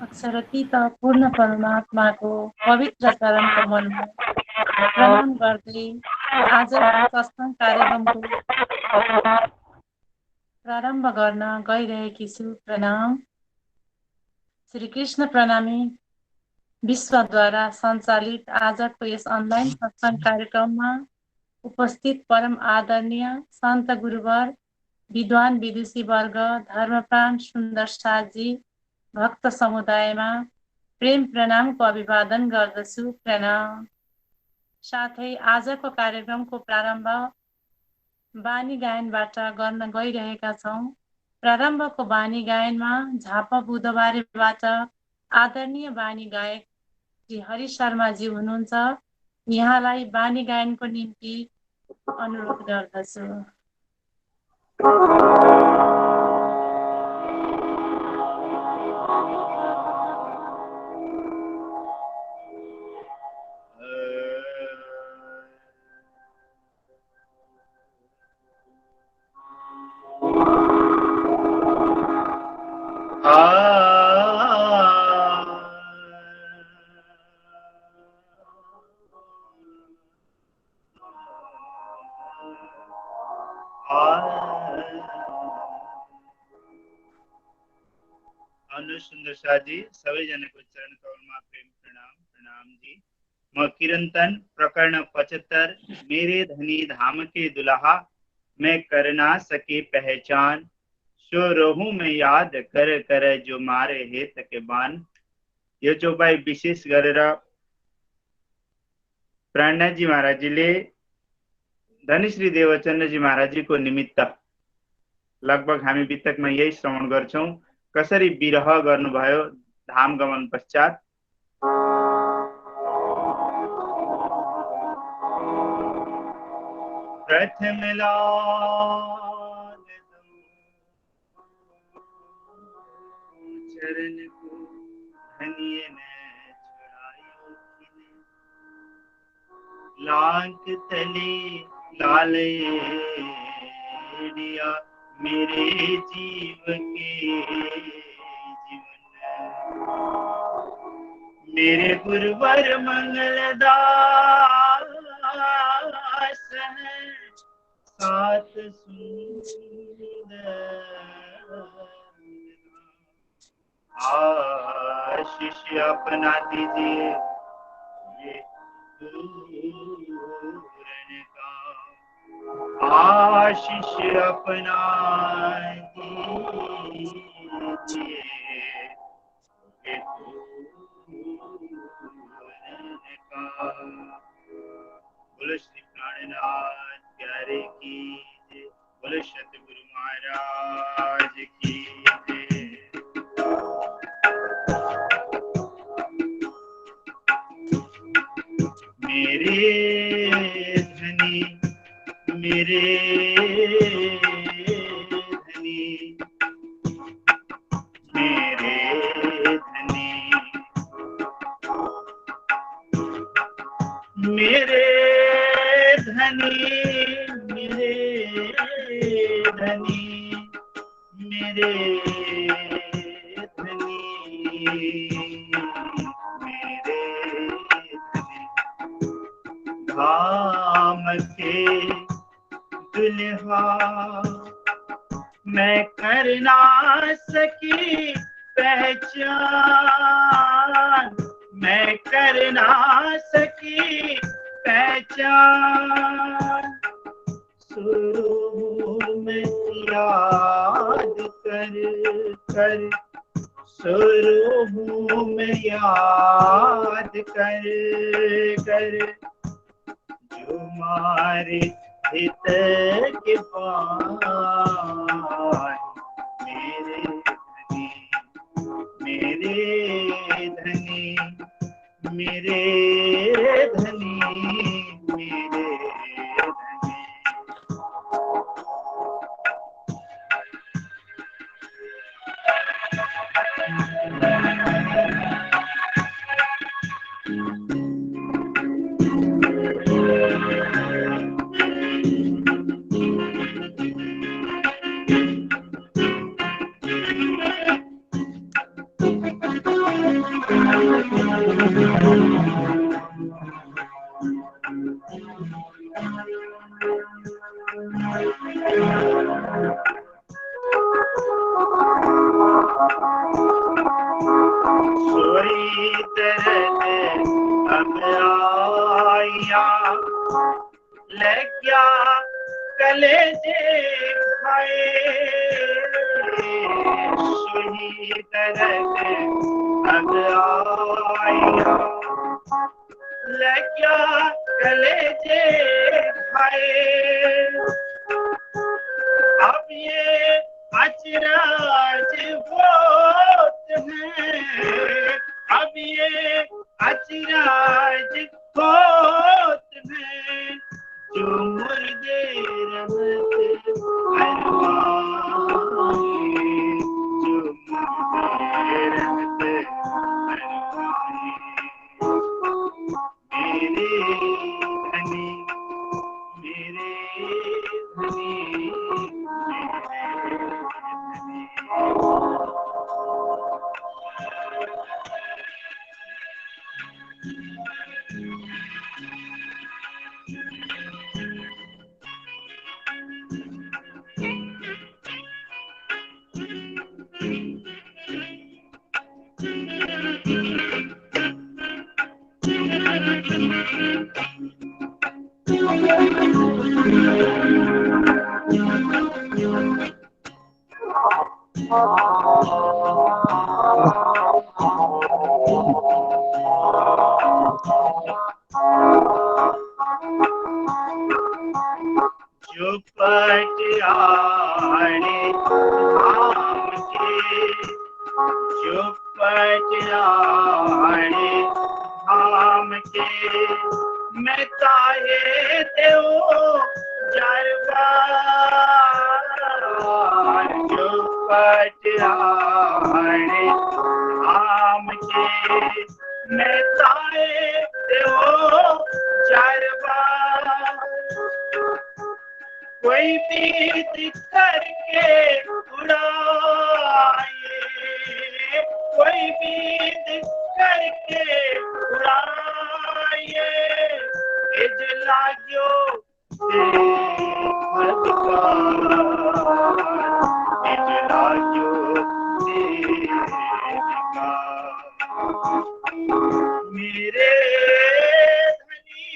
अक्षरतीत पूर्ण परमात्माको पवित्र चरण कमलमा प्रणाम गर्दै आजको सत्सङ्ग कार्यक्रमको प्रारम्भ गर्न गइरहेकी छु। प्रणाम। श्री कृष्ण प्रणामी विश्वद्वारा सञ्चालित आजको यस अनलाइन सत्सङ्ग कार्यक्रममा उपस्थित परम आदरणीय सन्त गुरुवर, विद्वान विदुषी वर्ग, धर्मप्राण सुन्दर साथजी, भक्त समुदायमा प्रेम प्रणामको अभिवादन गर्दछु। प्रणाम। साथै आजको कार्यक्रमको प्रारम्भ बानी गायनबाट गर्न गइरहेका छौँ। प्रारम्भको बानी गायनमा झापा बुधबारेबाट आदरणीय बानी गायक श्री हरि शर्माजी हुनुहुन्छ। यहाँलाई बानी गायनको निम्ति अनुरोध गर्दछु। सुन्दर साथजी सबैजनाको चरण कमलमा प्रेम प्रणाम। प्रणाम जी। म किरंतन प्रकरण 75 मेरे धनी धाम के दुल्हा मैं कर ना सके पहचान, सो रहूं मैं याद कर कर जो मारे हेत के बान। यो चौपाई विशेष गरेर प्राणनाथजी महाराजजीले धनीश्री देवचन्द्रजी महाराजजीको निमित्त लगभग हामी वितकमा यही श्रवण गर्छौं। कसरी विरह गर्नुभयो धाम गमन पश्चात। प्रथम लाग चरण को धनिये ने छुड़ायो खिले, लांक तले लालिया मेरे जीव के जीवन। मेरे गुरुवर मंगलदास सात सुंदर आशीष अपना दीजिए ये पूर्ण का, आशीष अपना दीजिए ये पूर्ण का। बोलो श्री प्राणनाथ प्यारे की जय। बोलो सतगुरु महाराज की जय। मेरे धनी मेरे धनी मेरे धनी मेरे धनी मेरे धनी मेरे धनी मेरे धनी धाम के दुल्हा मैं कर ना सकी पहचान, मैं कर ना सकी पहचान। शुरू में याद कर कर, शुरू में याद कर कर जो मारे हित के पान। मेरे धनी मेरे धनी मेरे धनी मेरे धनी। सोई दर्द अब आया लग्या कलेजे खाए सोई दर्द अब आया लग्या कलेजे खाए अब ये अचरज होत है अब ये अचरज होत है जो मुर्दे रहमत अरवाए जो मुर्दे रहमत अरवाए मेरे धनी मेरे धनी जो पट आने धाम के जो पट आने धाम के मैं ताये देव जरबार जो पट आने धाम के मैं ताये देव जरबार कोई बीत करके उड़ाए कोई बीत करके उड़ाए इज लाग्यो इज लाग्यो मेरे धनी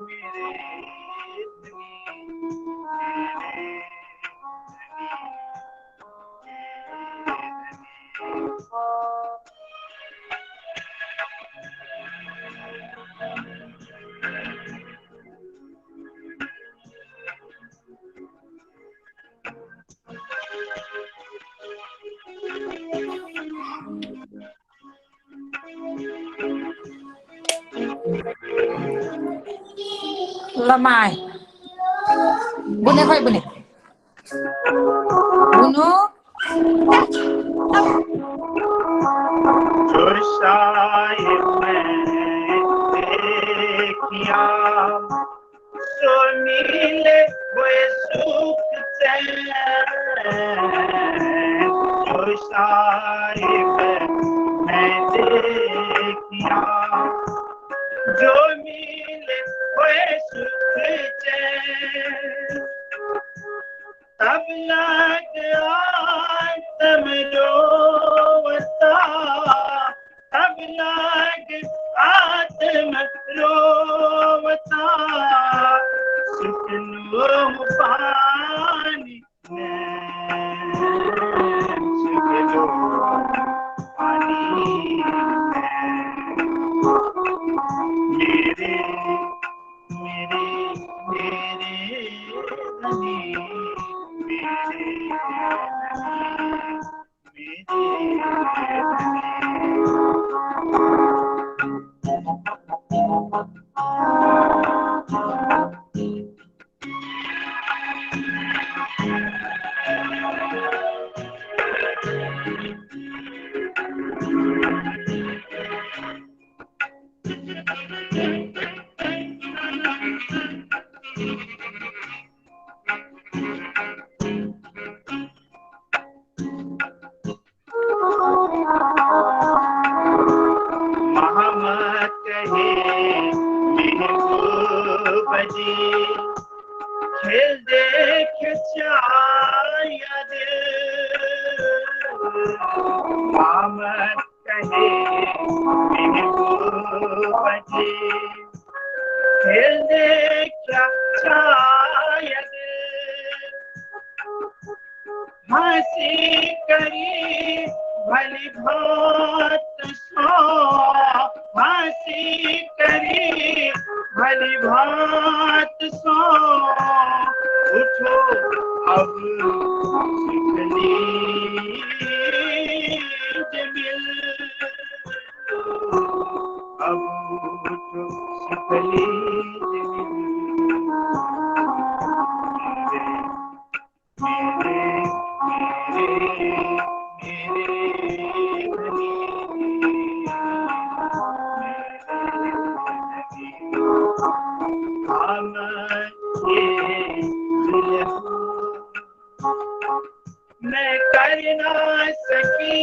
मेरे Lamai. Bune khoy bune. Bunu. जो शायद मैं देखिया सो मिले हुए सुख चैन जो शायद मैं देखिया जो मिले हुए सुख चैन तब लग आत्म रोवता तब लग आत्म रोवता सुखनो पानी सुखनो पानी मेरे मेरे मेरे धनी महमत है महबूब बजे खेल देख चाया दिल मामत कहे बजे खेल देख चाया दिल हंसी करी भली भात सो हंसी करी भली भात सो उठो अब जमील अब उठो सुखली मैं कर ना सकी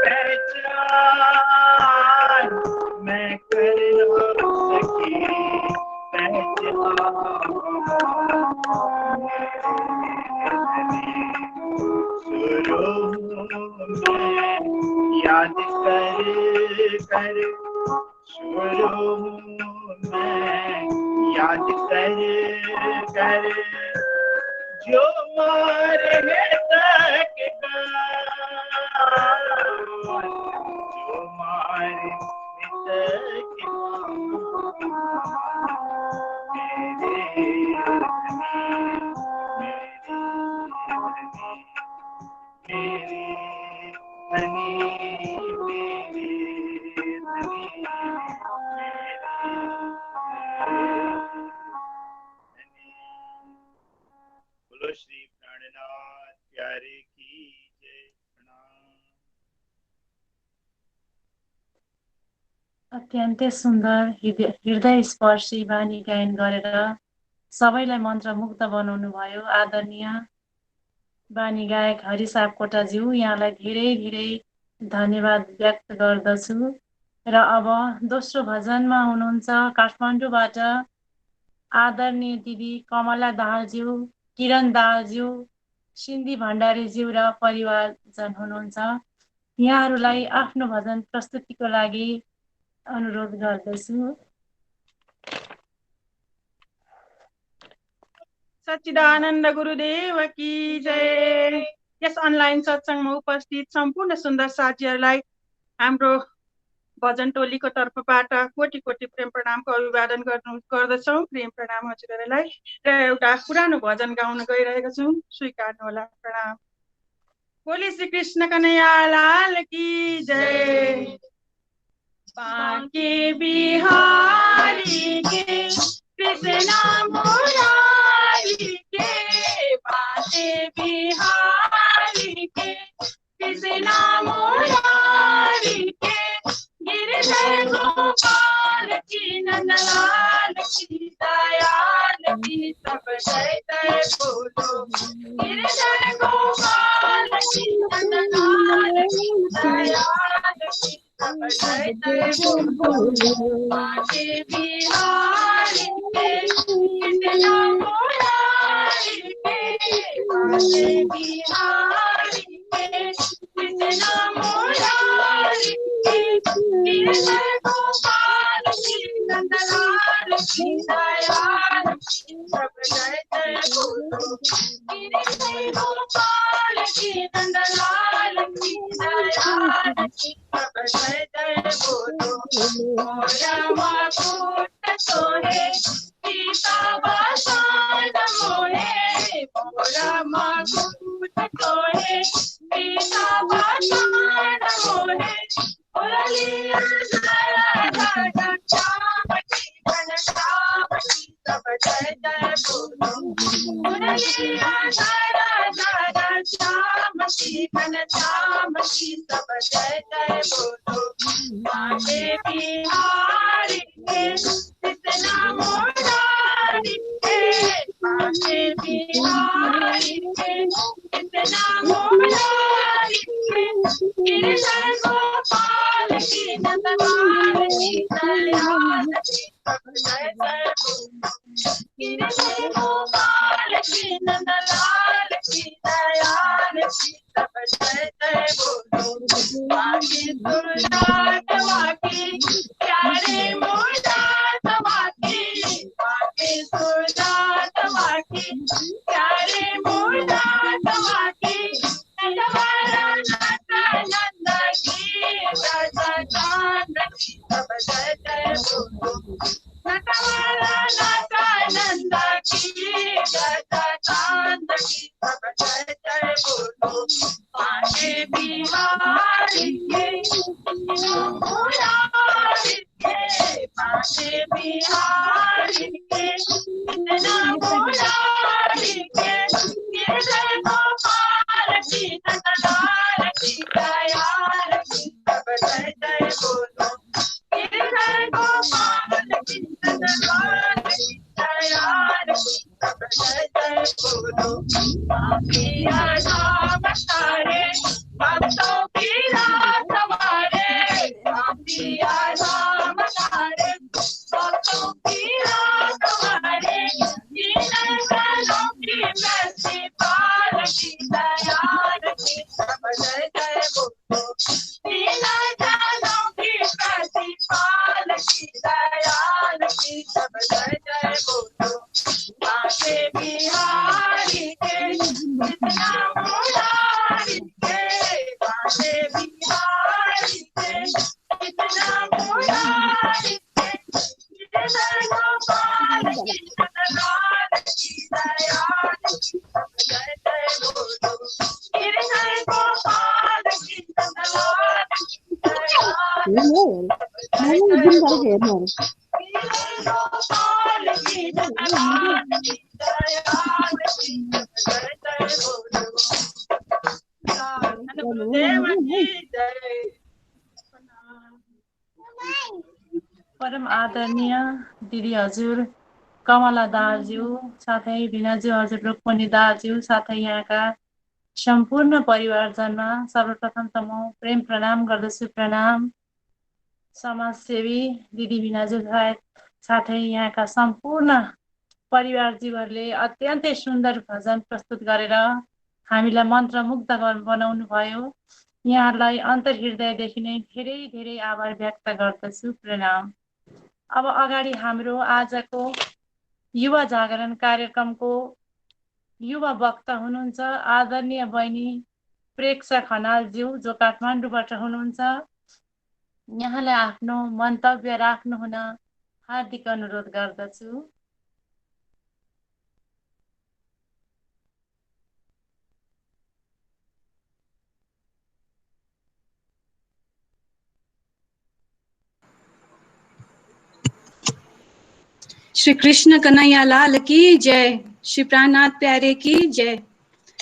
पहचान मैं कर ना सकी पहचान याद कर शुरू मैं याद कर जो मारे तक जो मारे तक बोलो श्री प्राणनाथ प्यारे की जय। प्रणाम। अत्यन्तै सुन्दर हृदय स्पर्शी बानी गायन गरेर सबैलाई मन्त्रमुग्ध बनाउनु भयो आदरणीय बानी गायक हरि सापकोटाज्यू, यहाँलाई धेरै धेरै धन्यवाद व्यक्त गर्दछु। र अब दोस्रो भजनमा हुनुहुन्छ काठमाडौँबाट आदरणीय दिदी कमला दाहालज्यू, किरण दाहालज्यू, सिन्धी भण्डारीज्यू र परिवारजन हुनुहुन्छ। यहाँहरूलाई आफ्नो भजन प्रस्तुतिको लागि अनुरोध गर्दछु। सच्चिदानन्द गुरुदेव की जय। यस अनलाइन सत्सङ्गमा उपस्थित सम्पूर्ण सुन्दर साथीहरूलाई हाम्रो भजन टोलीको तर्फबाट कोटि कोटि प्रेम प्रणामको अभिवादन गर्दछौँ। प्रेम प्रणाम हजुरहरूलाई। र एउटा पुरानो भजन गाउन गइरहेको छौँ, स्वीकार्नु होला। प्रणाम। बोली श्री कृष्ण कन्हैया लाल की जय। बांके बिहारी के कृष्ण मुरारी के बांके बिहारी के कृष्ण मुरारी के गिरधर गोपाल की नंदलाल की दयाल की सब जय जय बोलो। गिरधर गोपाल की नंदलाल की दयाल की सब जय जय बोलो। बांके बिहारी के कृष्ण मुरारी के बांके बिहारी के कृष्ण मुरारी के गिरधर गोपाल की नंदलाल की दयाल की सब जय जय बोलो। गिरधर गोपाल की नंदलाल की दयाल की सब जय जय बोलो। मोरा मुकुट सोहे सीता बसान मोहे मोरा मुकुट सोहे सीता बसान मोहे बोलिया राधा श्याम की घन श्याम की सब जय जय बोलो। बोलिया राधा श्याम की घन श्याम की सब जय जय बोलो। बांके बिहारी के कृष्ण मुरारी के बांके बिहारी के कृष्ण मुरारी के गिरधर गोपाल की नंदलाल की दयाल की सब जय जय बोलो। गोपाल की नंदलाल की दयाल की सब जय जय बोलो वाकी सुरदास वाकी प्यारे मुरदास वाकी वाकी सुरदास वाकी प्यारे मुरदास वाकी नंदवाला नंद की राजा चांद की सब जय जय बोलो नटवाला नंद की राजा चांद की सब जय जय बोलो पाके बिहारी के मुरारी के पाके बिहारी के इतना मुरारी के गिरधर गोपाल की नंदलाल की दयाल की सब जय जय बोलो गिरधर गोपाल की नंदलाल की दयाल की सब जय जय बोलो पापिया धाम तारे भक्तों की रात हमारे पापिया धाम तारे भक्तों की रात हमारे दीनदयालों की मैसी पाल की दयाल की सब जय जय बोलो दीनदयालों की मैसी पाल की दयाल की सब जय जय बोलो पाके बिहारी के इतना मुरारी के पाके बिहारी के इतना मुरारी के गिरधर गोपाल की नंदलाल की दयाल की सब जय जय बोलो गिरधर गोपाल की नंदलाल की दयाल गोपाल की नंदलाल की दयाल की जय जय बोलो गुरुदेव की जय परम आदरणीय दिदी हजुर कमला दाजु साथै भिनाजु हजुर रुक्मणी दाजु साथै यहाँका सम्पूर्ण परिवारजनमा सर्वप्रथम त म प्रेम प्रणाम गर्दछु। प्रणाम समाजसेवी दिदी भिनाजु साथै यहाँका सम्पूर्ण परिवारजीवहरूले अत्यन्तै सुन्दर भजन प्रस्तुत गरेर हामीलाई मन्त्रमुग्ध बनाउनु भयो। यहाँलाई अन्तर्हृदयदेखि नै धेरै धेरै आभार व्यक्त गर्दछु। प्रणाम। अब अगाडि हाम्रो आजको युवा जागरण कार्यक्रमको युवा वक्ता हुनुहुन्छ आदरणीय बहिनी प्रेक्षा खनालज्यू जो काठमाडौँबाट हुनुहुन्छ। यहाँलाई आफ्नो मन्तव्य राख्नु हुन हार्दिक अनुरोध गर्दछु। श्री कृष्ण कन्हैया लाल की जय, श्री प्राणनाथ प्यारे की जय।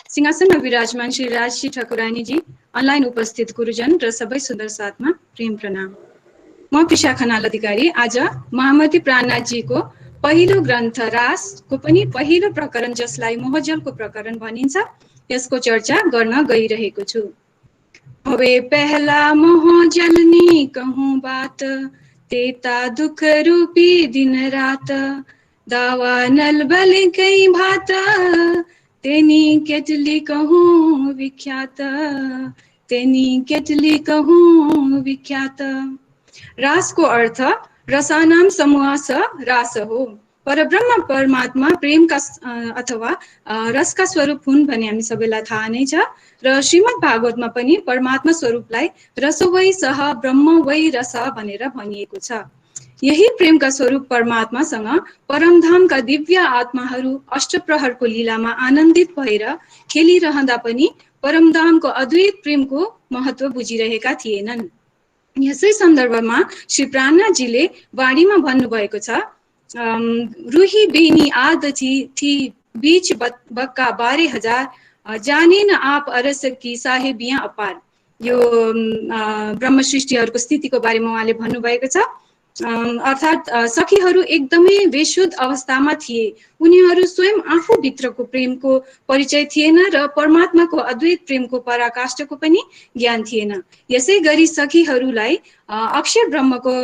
सिंहासनमा विराजमान श्री राजश्री ठाकुरानी जी, अनलाइन उपस्थित गुरुजन र सबै सुन्दर साथमा प्रेम प्रणाम। म कृष्ण खनाल अधिकारी आज महामती प्राणनाथ जीको पहिलो ग्रन्थ रासको पनि पहिलो प्रकरण जसलाई मोहजलको प्रकरण भनिन्छ यसको चर्चा गर्न गइरहेको छु। भवे पहला मोहजल नि कहूँ बात, तेता दुख रूपी दिन रात, दावा नल बल कई भात, तेनी केटली कहूँ विख्यात, तेनी केटली कहूँ विख्यात। रासको अर्थ रसानाम समूह स रास हो। परब्रह्म परमात्मा प्रेमका अथवा रसका स्वरूप हुन् भन्ने हामी सबैलाई थाहा नै छ र श्रीमद् भागवतमा पनि परमात्मा स्वरूपलाई रस वै सह ब्रह्म वै रस भनेर भनिएको छ। यही प्रेमका स्वरूप परमात्मासँग परमधामका दिव्य आत्माहरू अष्टप्रहरको लीलामा आनन्दित भएर खेलिरहँदा पनि परमधामको अद्वैत प्रेमको महत्व बुझिरहेका थिएनन्। यसै सन्दर्भमा श्री प्राणनाथजीले वाणीमा भन्नुभएको छ, रूही बेनी आद थी बीच बक्का 12,000, जाने न आप अरस की साहेबियाँ अपार। यो ब्रह्म सृष्टिहरूको स्थितिको बारेमा उहाँले भन्नुभएको छ। अर्थात् सखीहरू एकदमै बेशुद्ध अवस्थामा थिए। उनीहरू स्वयं आफूभित्रको प्रेमको परिचय थिएन र परमात्माको अद्वैत प्रेमको पराकाष्ठको पनि ज्ञान थिएन। यसै गरी सखीहरूलाई अक्षर ब्रह्मको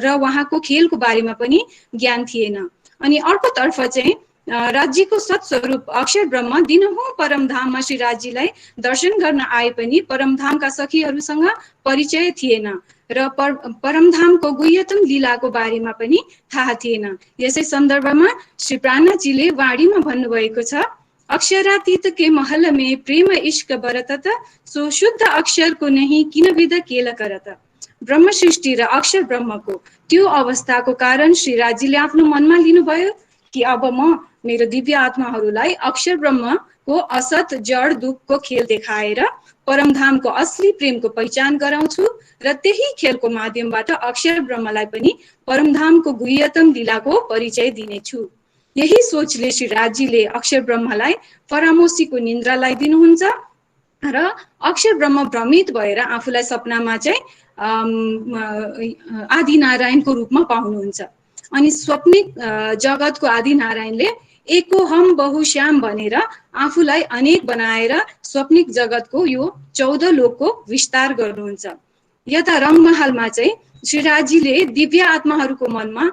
र उहाँको खेलको बारेमा पनि ज्ञान थिएन। अनि अर्कोतर्फ चाहिँ राज्यको सत्स्वरूप अक्षर ब्रह्म दिनहुँ परमधाममा श्री राज्यलाई दर्शन गर्न आए पनि परमधामका सखीहरूसँग परिचय थिएन र परमधामको गुह्यतम लीलाको बारेमा पनि थाहा थिएन। यसै सन्दर्भमा श्री प्राणनाथजीले वाणीमा भन्नुभएको छ, अक्षरातीत के महल में प्रेम इश्क बरतत, सो शुद्ध अक्षर को नहीं किन विद केल करत। ब्रह्म सृष्टि र अक्षर ब्रह्मको त्यो अवस्थाको कारण श्री राज्यले आफ्नो मनमा लिनुभयो कि अब म मेरो दिव्य आत्माहरूलाई अक्षर ब्रह्मको असत जड दुःखको खेल देखाएर परमधामको असली प्रेमको पहिचान गराउँछु र त्यही खेलको माध्यमबाट अक्षर ब्रह्मलाई पनि परमधामको गुह्यतम लीलाको परिचय दिनेछु। यही सोचले श्री राज्यले अक्षर ब्रह्मलाई परामोशीको निन्द्रालाई दिनुहुन्छ र अक्षर ब्रह्म भ्रमित भएर आफूलाई सपनामा चाहिँ आदि नारायणको रूपमा पाउनुहुन्छ। अनि स्वप्निक जगतको आदि नारायणले एको हम बहुश्याम भनेर आफूलाई अनेक बनाएर स्वप्निक जगतको यो 14 लोकको विस्तार गर्नुहुन्छ। यता रङमहलमा चाहिँ श्री राज्यले दिव्य आत्माहरूको मनमा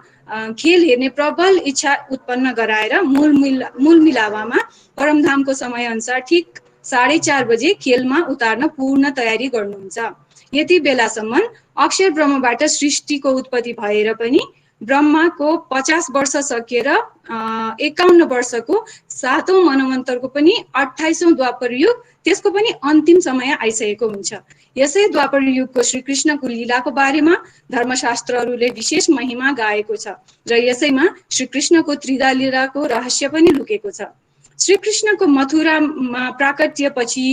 खेल हेर्ने प्रबल इच्छा उत्पन्न गराएर मूल मिलावामा परमधामको समय अनुसार ठीक 4:30 बजे खेलमा उतार्न पूर्ण तयारी गर्नुहुन्छ। यति बेलासम्म अक्षर ब्रह्मबाट सृष्टिको उत्पत्ति भएर पनि ब्रह्माको 50 वर्ष सकिएर 51 वर्षको 7औं मनवन्तरको पनि 28औं द्वापर युग, त्यसको पनि अन्तिम समय आइसकेको हुन्छ। यसै द्वापर युगको श्रीकृष्णको लीलाको बारेमा धर्मशास्त्रहरूले विशेष महिमा गाएको छ र यसैमा श्रीकृष्णको त्रिधा लीलाको रहस्य पनि लुकेको छ। श्रीकृष्णको मथुरामा प्राकट्यपछि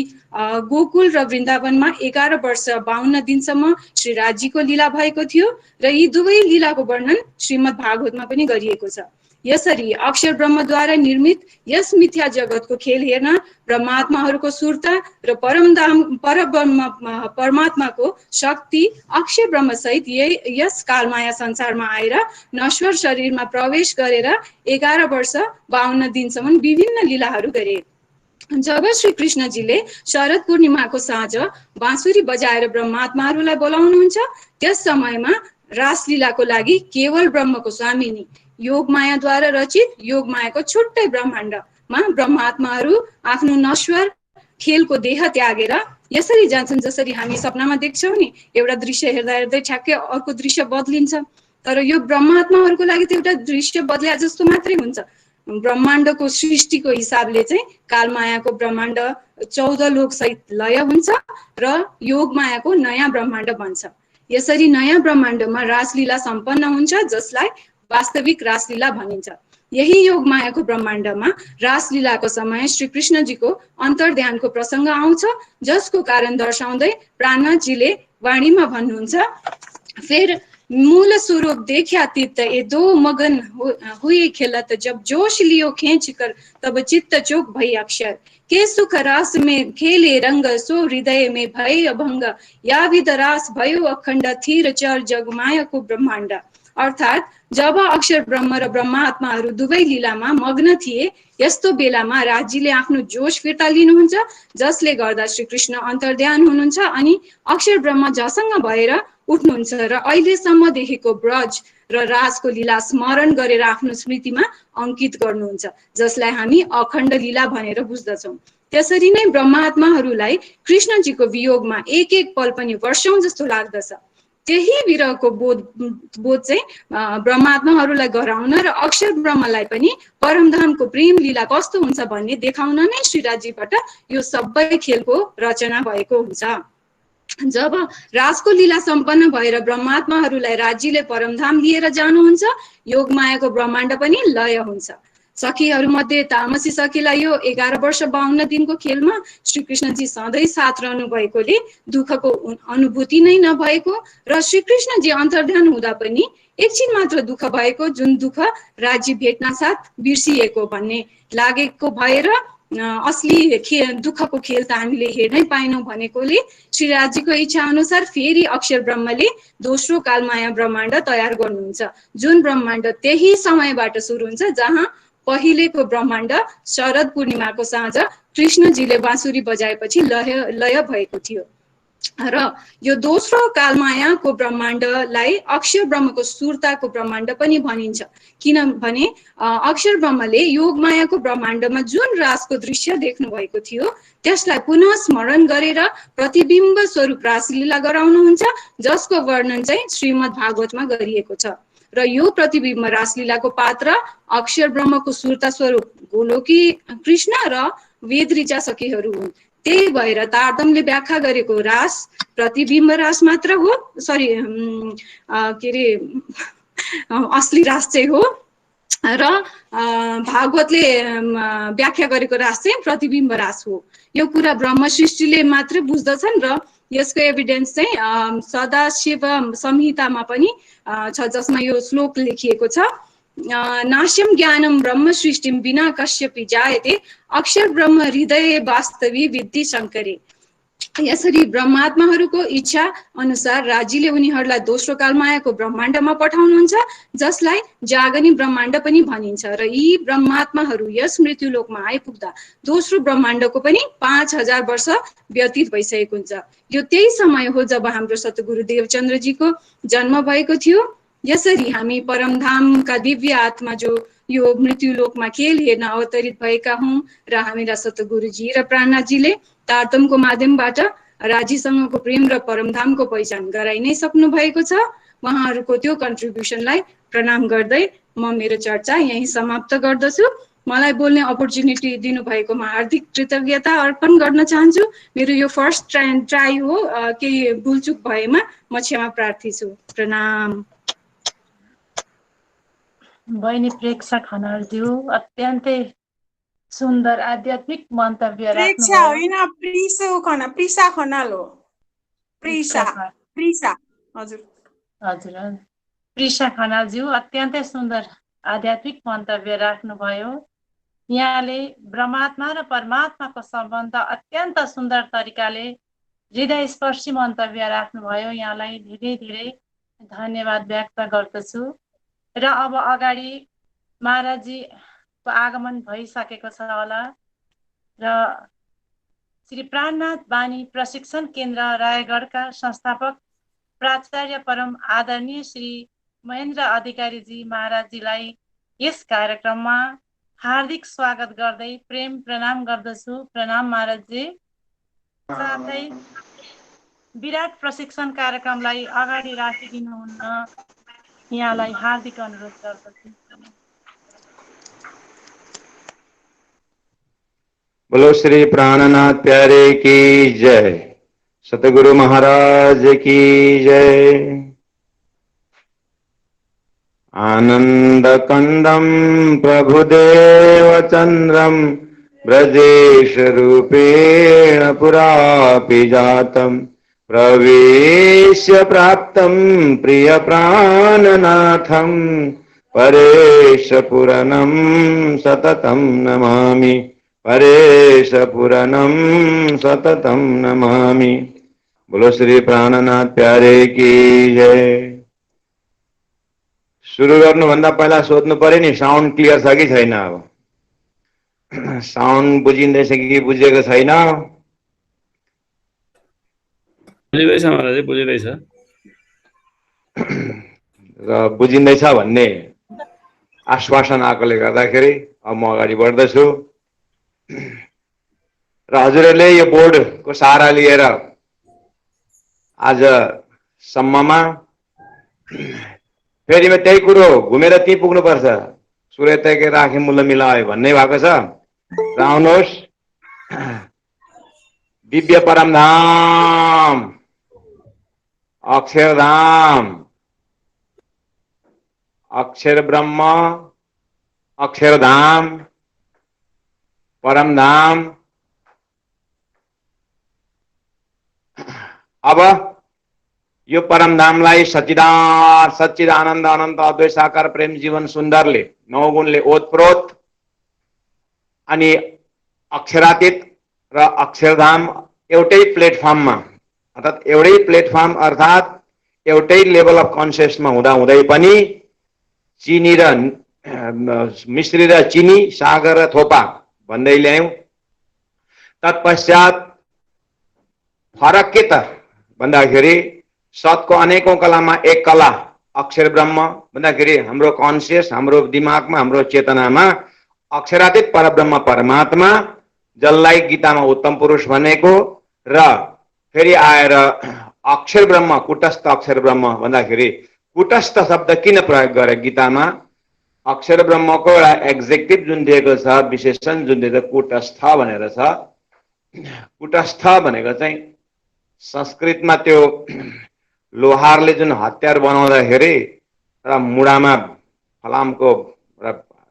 गोकुल र वृन्दावनमा 11 वर्ष 52 दिनसम्म श्री राज्यको लीला भएको थियो र यी दुवै लीलाको वर्णन श्रीमद् भागवतमा पनि गरिएको छ। यसरी अक्षर ब्रह्मद्वारा निर्मित यस मिथ्या जगतको खेल हेर्न ब्रह्मात्माहरूको सुरता र परमात्माको शक्ति अक्षर ब्रह्म सहित यस कालमाया संसारमा आएर नश्वर शरीरमा प्रवेश गरेर 11 वर्ष 52 दिनसम्म विभिन्न लीलाहरू गरे। जब श्री कृष्णजीले शरद पूर्णिमाको साँझ बाँसुरी बजाएर ब्रह्मात्माहरूलाई बोलाउनुहुन्छ त्यस समयमा रासलीलाको लागि केवल ब्रह्मको स्वामिनी योगमायाद्वारा रचित योगमायाको छुट्टै ब्रह्माण्डमा ब्रह्मात्माहरू आफ्नो नश्वर खेलको देह त्यागेर यसरी जान्छन् जसरी हामी सपनामा देख्छौँ नि, एउटा दृश्य हेर्दा हेर्दै ठ्याक्कै अर्को दृश्य बदलिन्छ। तर यो ब्रह्मात्माहरूको लागि त एउटा दृश्य बदल्या जस्तो मात्रै हुन्छ। ब्रह्माण्डको सृष्टिको हिसाबले चाहिँ कालमायाको ब्रह्माण्ड 14 लोक सहित लय हुन्छ र योगमायाको नयाँ ब्रह्माण्ड बन्छ। यसरी नयाँ ब्रह्माण्डमा रासलीला सम्पन्न हुन्छ जसलाई वास्तविक रासलीला भनिन्छ। यही योगमायाको ब्रह्माण्डमा रासलीलाको समय श्री कृष्णजीको अन्तर्ध्यानको प्रसङ्ग आउँछ, जसको कारण दर्शाउँदै प्राणनाथजीले वाणीमा भन्नुहुन्छ, फिर मूल स्वरूप देखा तीत ये दो मगन हुए खेलत, जब जोश लियो खींच कर तब चित्त चौक भई अक्षर, के सुख रास में खेले रंग सो हृदय में भय अभंग, या विद रास भयो अखण्ड थिर चर जगमायाको ब्रह्माण्ड। अर्थात जब अक्षर ब्रह्म र ब्रह्मात्माहरू दुवै लीलामा मग्न थिए यस्तो बेलामा राज्यले आफ्नो जोश फिर्ता लिनुहुन्छ, जसले गर्दा श्री कृष्ण अन्तर्ध्यान हुनुहुन्छ अनि अक्षर ब्रह्म झसङ्ग भएर उठ्नुहुन्छ र अहिलेसम्म देखेको ब्रज र राजको लीला स्मरण गरेर आफ्नो स्मृतिमा अंकित गर्नुहुन्छ, जसलाई हामी अखण्ड लीला भनेर बुझ्दछौँ। त्यसरी नै ब्रह्मात्माहरूलाई कृष्णजीको वियोगमा एक एक पल पनि वर्षौं जस्तो लाग्दछ। त्यही विरहको बोध चाहिँ ब्रह्मात्माहरूलाई गराउन र अक्षर ब्रह्मलाई पनि परमधामको प्रेम लीला कस्तो हुन्छ भन्ने देखाउन नै श्री राज्यबाट यो सबै खेलको रचना भएको हुन्छ। जब राजको लीला सम्पन्न भएर ब्रह्मात्माहरूलाई राज्यले परमधाम लिएर जानुहुन्छ, योगमायाको ब्रह्माण्ड पनि लय हुन्छ। सखीहरू मध्ये तामसी सखीलाई यो 11 वर्ष 52 दिनको खेलमा श्री कृष्णजी सधैँ साथ रहनु भएकोले दुःखको अनुभूति नै नभएको र श्री कृष्णजी अन्तर्ध्यान हुँदा पनि एकछिन मात्र दुःख भएको, जुन दुःख राज्य भेट्न साथ बिर्सिएको भन्ने लागेको भएर असली दुःखको खेल त हामीले हेर्नै पाएनौँ भनेकोले श्री राज्यको इच्छा अनुसार फेरि अक्षर ब्रह्मले दोस्रो कालमाया ब्रह्माण्ड तयार गर्नुहुन्छ, जुन ब्रह्माण्ड त्यही समयबाट सुरु हुन्छ जहाँ पहिलेको ब्रह्माण्ड शरद पूर्णिमाको साँझ कृष्णजीले बाँसुरी बजाएपछि लय भएको थियो। र यो दोस्रो कालमायाको ब्रह्माण्डलाई अक्षर ब्रह्मको सुर्ताको ब्रह्माण्ड पनि भनिन्छ। किनभने अक्षर ब्रह्मले योगमायाको ब्रह्माण्डमा जुन रासको दृश्य देख्नु भएको थियो त्यसलाई पुनः स्मरण गरेर प्रतिबिम्ब स्वरूप रासलीला गराउनुहुन्छ, जसको वर्णन चाहिँ श्रीमद् भागवतमा गरिएको छ। र यो प्रतिबिम्ब रासलीलाको पात्र अक्षर ब्रह्मको सुर्ता स्वरूप गोलोकी कृष्ण र वेद ऋचा सखीहरू हुन्। त्यही भएर तारतम्यले व्याख्या गरेको रास प्रतिबिम्ब रास मात्र हो, सरी के अरे असली रास चाहिँ हो, र भागवतले व्याख्या गरेको रास चाहिँ प्रतिबिम्ब रास हो। यो कुरा ब्रह्म सृष्टिले मात्रै बुझ्दछन् र यसको एभिडेन्स चाहिँ सदाशिव संहितामा पनि छ, जसमा यो श्लोक लेखिएको छ, नाश्यम ज्ञानम ब्रह्म सृष्टिम बिना कश्यपि जायते अक्षर ब्रह्म हृदय वास्तवी विद्धि शङ्करे। यसरी ब्रह्मात्माहरूको इच्छा अनुसार राजीले उनीहरूलाई दोस्रो कालमायाको ब्रह्माण्डमा पठाउनुहुन्छ, जसलाई जागनी ब्रह्माण्ड पनि भनिन्छ। र यी ब्रह्मात्माहरू यस मृत्युलोकमा आइपुग्दा दोस्रो ब्रह्माण्डको पनि 5000 वर्ष व्यतीत भइसकेको हुन्छ। यो त्यही समय हो जब हाम्रो सतगुरु देवचन्द्रजीको जन्म भएको थियो। यसरी हामी परमधामका दिव्य आत्मा जो यो मृत्युलोकमा खेल हेर्न अवतरित भएका हौं र हामीलाई सतगुरुजी र प्राणनाथजीले तारतमको माध्यमबाट राजीसँगको प्रेम र परमधामको पहिचान गराइ नै सक्नु भएको छ। उहाँहरूको त्यो कन्ट्रिब्युसनलाई प्रणाम गर्दै म मेरो चर्चा यही समाप्त गर्दछु। मलाई बोल्ने अपर्च्युनिटी दिनुभएकोमा हार्दिक कृतज्ञता अर्पण गर्न चाहन्छु। मेरो यो फर्स्ट ट्राई हो, केही भुलचुक भएमा म क्षमा प्रार्थी छु। प्रणाम। बहिनी प्रेक्षा खनालज्यू अत्यन्तै सुन्दर आध्यात्मिक मन्तव्य प्रेक्षा होइन, प्रिसा खनाल हो। प्रिसा हजुर हजुर प्रिसा खनालज्यू अत्यन्तै सुन्दर आध्यात्मिक मन्तव्य राख्नुभयो। यहाँले ब्रह्मात्मा र परमात्माको सम्बन्ध अत्यन्त सुन्दर तरिकाले हृदयस्पर्शी मन्तव्य राख्नुभयो। यहाँलाई धेरै धेरै धन्यवाद व्यक्त गर्दछु। र अब अगाडि महाराजजीको आगमन भइसकेको छ होला र श्री प्राणनाथ बानी प्रशिक्षण केन्द्र रायगढका संस्थापक प्राचार्य परम आदरणीय श्री महेन्द्र अधिकारीजी महाराजजीलाई यस कार्यक्रममा हार्दिक स्वागत गर्दै प्रेम प्रणाम गर्दछु। प्रणाम महाराजजी। साथै विराट प्रशिक्षण कार्यक्रमलाई अगाडि राखिदिनुहुन्न यहाँलाई हार्दिक अनुरोध गर्दछु। बोलो श्री प्राणनाथ प्यारे की जय, सतगुरु महाराज की जय। आनंद कंदम प्रभुदेव चंद्रम ब्रजेश रूपेण पुरापि जातम प्रवेश्य प्राप्तं प्रिय प्राणनाथं परेशपुरनं सततं नमामि, परेशपुरनं सततं नमामि। बोलो श्री प्राणनाथ प्यारे की जय। सुरु गर्नुभन्दा पहिला सोध्नु पर्यो नि, साउन्ड क्लियर छ कि छैन? अब साउन्ड बुझिँदैछ कि बुझेको छैन? बुझिँदैछ महाराज, बुझिँदैछ। र बुझिँदैछ भन्ने आश्वासन आएकोले गर्दाखेरि अब म अगाडि बढ्दछु। र हजुरहरूले यो बोर्डको सहारा लिएर आजसम्ममा फेरि म त्यही कुरो घुमेर त्यही पुग्नुपर्छ, सूर्य तैके राखे मूल्य मिलायो भन्ने भएको छ। र आउनुहोस्, दिव्य परमधाम, अक्षरधाम, अक्षर ब्रह्म, अक्षरधाम, परमधाम। अब यो परमधामलाई सच्चिदानन्द अनन्त अद्वैत साकार प्रेम जीवन सुन्दरले 9 गुणले ओतप्रोत अनि अक्षरातीत र अक्षरधाम एउटै प्लेटफर्ममा, अर्थात् एउटै प्लेटफर्म अर्थात् एउटै लेभल अफ कन्सियसमा हुँदा हुँदै पनि चिनी र मिश्री र चिनी, सागर र थोपा भन्दै ल्यायौं। तत्पश्चात फरक के त भन्दाखेरि सतको अनेकौं कलामा एक कला अक्षर ब्रह्म भन्दाखेरि हाम्रो कन्सियस, हाम्रो दिमागमा, हाम्रो चेतनामा अक्षरातीत परब्रह्म परमात्मा, जसलाई गीतामा उत्तम पुरुष भनेको, र फेरि आएर अक्षर ब्रह्म, कुटस्थ अक्षर ब्रह्म भन्दाखेरि कुटस्थ शब्द किन प्रयोग गरे गीतामा? अक्षर ब्रह्मको एउटा एक्जेक्टिभ जुन दिएको छ, विशेषण जुन दिएको कुटस्थ भनेर छ। कुटस्थ भनेको चाहिँ संस्कृतमा त्यो लोहारले जुन हतियार बनाउँदाखेरि एउटा मुढामा फलामको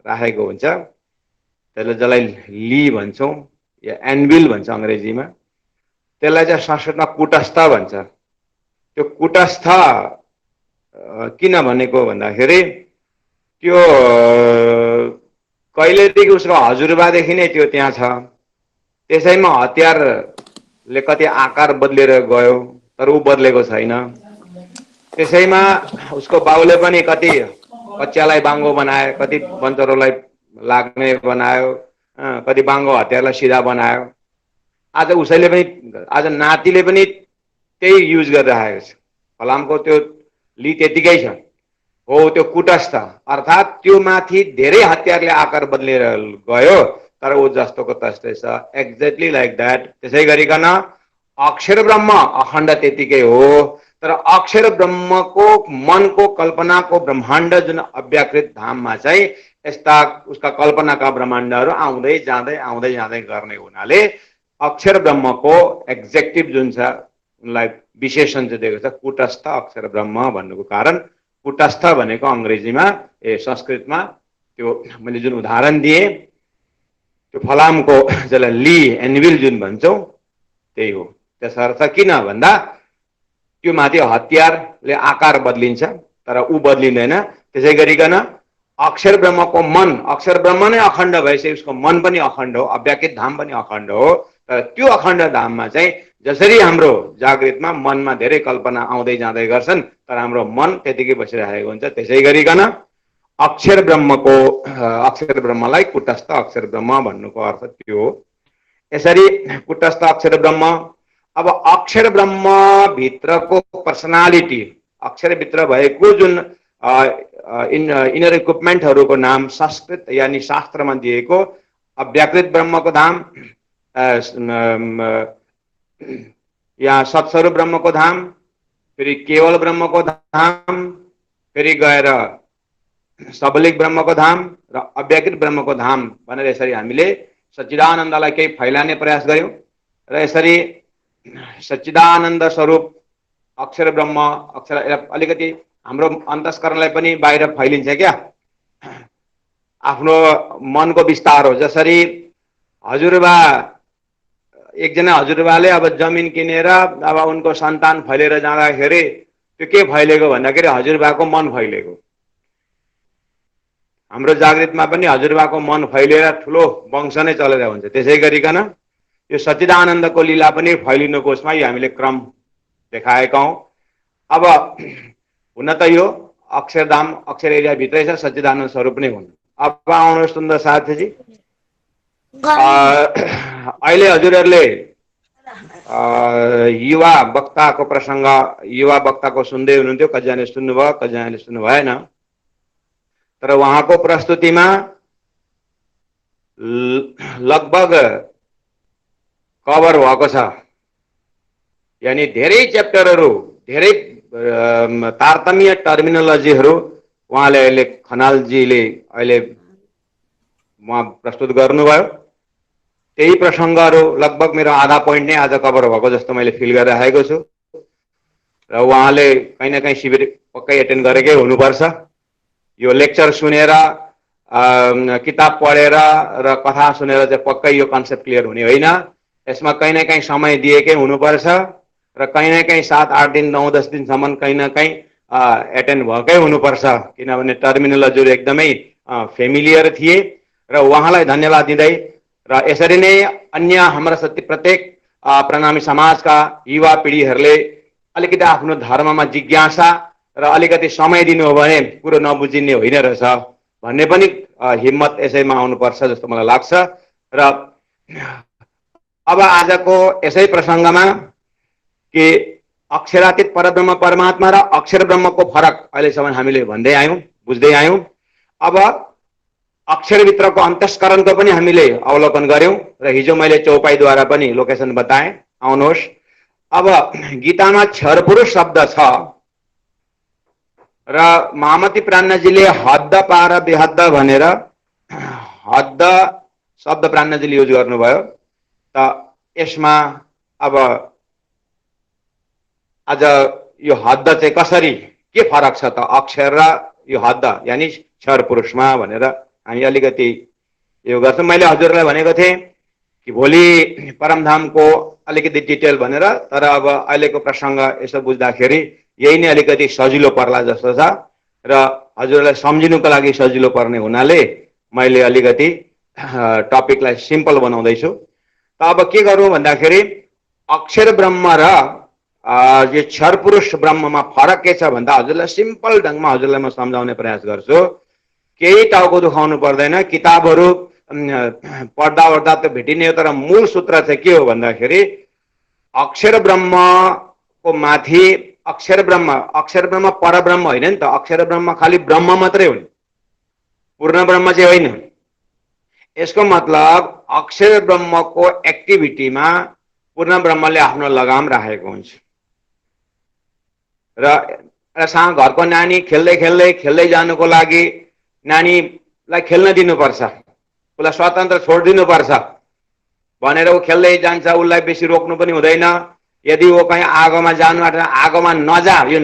राखेको हुन्छ, त्यसले जसलाई ली भन्छौँ या एनबिल भन्छ अङ्ग्रेजीमा, त्यसलाई चाहिँ संस्कृतमा कुटस्थ भन्छ। त्यो कुटस्थ किन भनेको भन्दाखेरि त्यो कहिलेदेखि उसको हजुरबादेखि नै त्यो त्यहाँ छ। त्यसैमा हतियारले कति आकार बदलेर गयो तर ऊ बदलेको छैन। त्यसैमा उसको बाउले पनि कति कच्चालाई बाङ्गो बनायो, कति बन्चरोलाई लाग्ने बनायो, कति बाङ्गो हतियारलाई सिधा बनायो। आज उसैले पनि, आज नातिले पनि त्यही युज गरिरहेको छ। फलामको त्यो ली त्यतिकै छ, हो त्यो कुटस्थ, अर्थात् त्यो माथि धेरै हतियारले आकार बदलेर गयो तर ऊ जस्तोको तस्तै छ। Exactly like that. त्यसै गरिकन अक्षर ब्रह्म अखण्ड त्यतिकै हो, तर अक्षर ब्रह्मको मनको कल्पनाको ब्रह्माण्ड जुन अव्याकृत धाममा चाहिँ यस्ता उसका कल्पनाका ब्रह्माण्डहरू आउँदै जाँदै गर्ने हुनाले अक्षर ब्रह्मको एक्जेक्टिभ जुन छ उनलाई विशेषण चाहिँ दिएको छ कुटस्थ अक्षर ब्रह्म भन्नुको कारण कुटस्थ भनेको अङ्ग्रेजीमा संस्कृतमा त्यो मैले जुन उदाहरण दिएँ त्यो फलामको जसलाई ली एनविल जुन भन्छौँ त्यही हो। त्यसर्थ किन भन्दा त्यो माथि हतियारले आकार बदलिन्छ तर ऊ बदलिँदैन। त्यसै गरिकन अक्षर ब्रह्मको मन, अक्षर ब्रह्म नै अखण्ड भएपछि उसको मन पनि अखण्ड हो, अव्याकृत धाम पनि अखण्ड हो। तर त्यो अखण्ड धाममा चाहिँ जसरी हाम्रो जागृतमा मनमा धेरै कल्पना आउँदै जाँदै गर्छन् तर हाम्रो मन त्यतिकै बसिरहेको हुन्छ। त्यसै गरिकन अक्षर ब्रह्मलाई कुटस्थ अक्षर ब्रह्म भन्नुको अर्थ त्यो हो। यसरी कुटस्थ अक्षर ब्रह्म। अब अक्षर ब्रह्म भित्रको पर्सनालिटी, अक्षरभित्र भएको जुन इनर इक्विपमेन्टहरूको नाम संस्कृत यानि शास्त्रमा दिएको अव्याकृत ब्रह्मको धाम, यहाँ सत्स्वरूप ब्रह्मको धाम, फेरि केवल ब्रह्मको धाम, फेरि गएर सबलिक ब्रह्मको धाम र अव्याकृत ब्रह्मको धाम भनेर यसरी हामीले सच्चिदानन्दलाई केही फैलाने प्रयास गर्यौं र यसरी सच्चिदानन्द स्वरूप अक्षर ब्रह्म, अक्षर अलिकति हाम्रो अन्तस्करणलाई पनि बाहिर फैलिन्छ क्या, आफ्नो मनको विस्तार हो। जसरी हजुरबा, एकजना हजुरबाले अब जमिन किनेर अब उनको सन्तान फैलेर जाँदाखेरि त्यो के फैलेको भन्दाखेरि हजुरबाको मन फैलेको। हाम्रो जागृतमा पनि हजुरबाको मन फैलिएर ठुलो वंश नै चलेर हुन्छ। त्यसै गरिकन यो सच्चिदानन्दको लीला पनि फैलिनुको उसमा हामीले क्रम देखाएका हौं। अब हुन त यो अक्षरधाम अक्षर एरिया भित्रै छ, सच्चिदानन्द स्वरूप नै हुन्। अब आउनुहोस् सुन्दर साथीजी, अहिले हजुरहरूले युवा वक्ताको प्रसङ्ग, युवा वक्ताको सुन्दै हुनुहुन्थ्यो, कतिजनाले सुन्नुभयो कतिजनाले सुन्नु भएन। तर उहाँको प्रस्तुतिमा लगभग कभर भएको छ, यानी धेरै च्याप्टरहरू, धेरै तारतम्य टर्मिनोलोजीहरू उहाँले अहिले खनालजीले अहिले उहाँ प्रस्तुत गर्नुभयो। त्यही प्रसङ्गहरू लगभग मेरो आधा पोइन्ट नै आज कभर भएको जस्तो मैले फिल गरिरहेको छु र उहाँले कहीँ न कहीँ शिविर पक्कै एटेन्ड गरेकै हुनुपर्छ। यो लेक्चर सुनेर किताब पढेर र कथा सुनेर चाहिँ पक्कै यो कन्सेप्ट क्लियर हुने होइन। यसमा कहीँ न कहीँ समय दिएकै हुनुपर्छ र कहीँ न कहीँ 7-8 दिन 9-10 दिनसम्म कहीँ न कहीँ एटेन्ड भएकै हुनुपर्छ, किनभने टर्मिनोलोजीहरू एकदमै फेमिलियर थिए र उहाँलाई धन्यवाद दिँदै र यसरी नै अन्य हाम्रा प्रत्येक प्रणामी समाजका युवा पिँढीहरूले अलिकति आफ्नो धर्ममा जिज्ञासा र अलिकति समय दिनु हो भने कुरो नबुझिने होइन रहेछ भन्ने पनि हिम्मत यसैमा आउनुपर्छ जस्तो मलाई लाग्छ। र अब आजको यसै प्रसङ्गमा कि अक्षरातीत परब्रह्म परमात्मा र अक्षर ब्रह्मको फरक अहिलेसम्म हामीले भन्दै आयौं, बुझ्दै आयौं। अब अक्षरभित्रको अन्तस्करणको पनि हामीले अवलोकन गर्यौं र हिजो मैले चौपाईद्वारा पनि लोकेसन बताएँ। आउनुहोस्, अब गीतामा क्षर पुरुष शब्द छ र महामती प्राणजीले हद्द पार बेहद्द भनेर हद्द शब्द प्राणजीले युज गर्नुभयो। त यसमा अब आज यो हद्द चाहिँ कसरी के फरक छ त अक्षर र यो हद्द यानी क्षर पुरुषमा भनेर हामी अलिकति यो गर्छौँ। मैले हजुरलाई भनेको थिएँ कि भोलि परमधामको अलिकति डिटेल भनेर, तर अब अहिलेको प्रसङ्ग यसो बुझ्दाखेरि यही नै अलिकति सजिलो पर्ला जस्तो छ र हजुरलाई सम्झिनुको लागि सजिलो पर्ने हुनाले मैले अलिकति टपिकलाई सिम्पल बनाउँदैछु। त अब के गरौँ भन्दाखेरि अक्षर ब्रह्म र यो क्षर पुरुष ब्रह्ममा फरक के छ भन्दा हजुरलाई सिम्पल ढङ्गमा हजुरलाई म सम्झाउने प्रयास गर्छु। केही टाउको दुखाउनु पर्दैन, किताबहरू पढ्दा ओर्दा त भेटिने, तर मूल सूत्र चाहिँ के हो भन्दाखेरि अक्षर ब्रह्मको माथि अक्षर ब्रह्म परब्रह्म होइन नि त। अक्षर ब्रह्म खालि ब्रह्म मात्रै हो नि, पूर्ण ब्रह्म चाहिँ होइन। यसको मतलब अक्षर ब्रह्मको एक्टिभिटीमा पूर्ण ब्रह्मले आफ्नो लगाम राखेको हुन्छ र घरको नानी खेल्दै जानुको लागि नानीलाई खेल्न दिनुपर्छ, उसलाई स्वतन्त्र छोडिदिनुपर्छ भनेर ऊ खेल्दै जान्छ, उसलाई बेसी रोक्नु पनि हुँदैन। यदि वो कहीँ आगोमा जानु आगोमा नजा, यो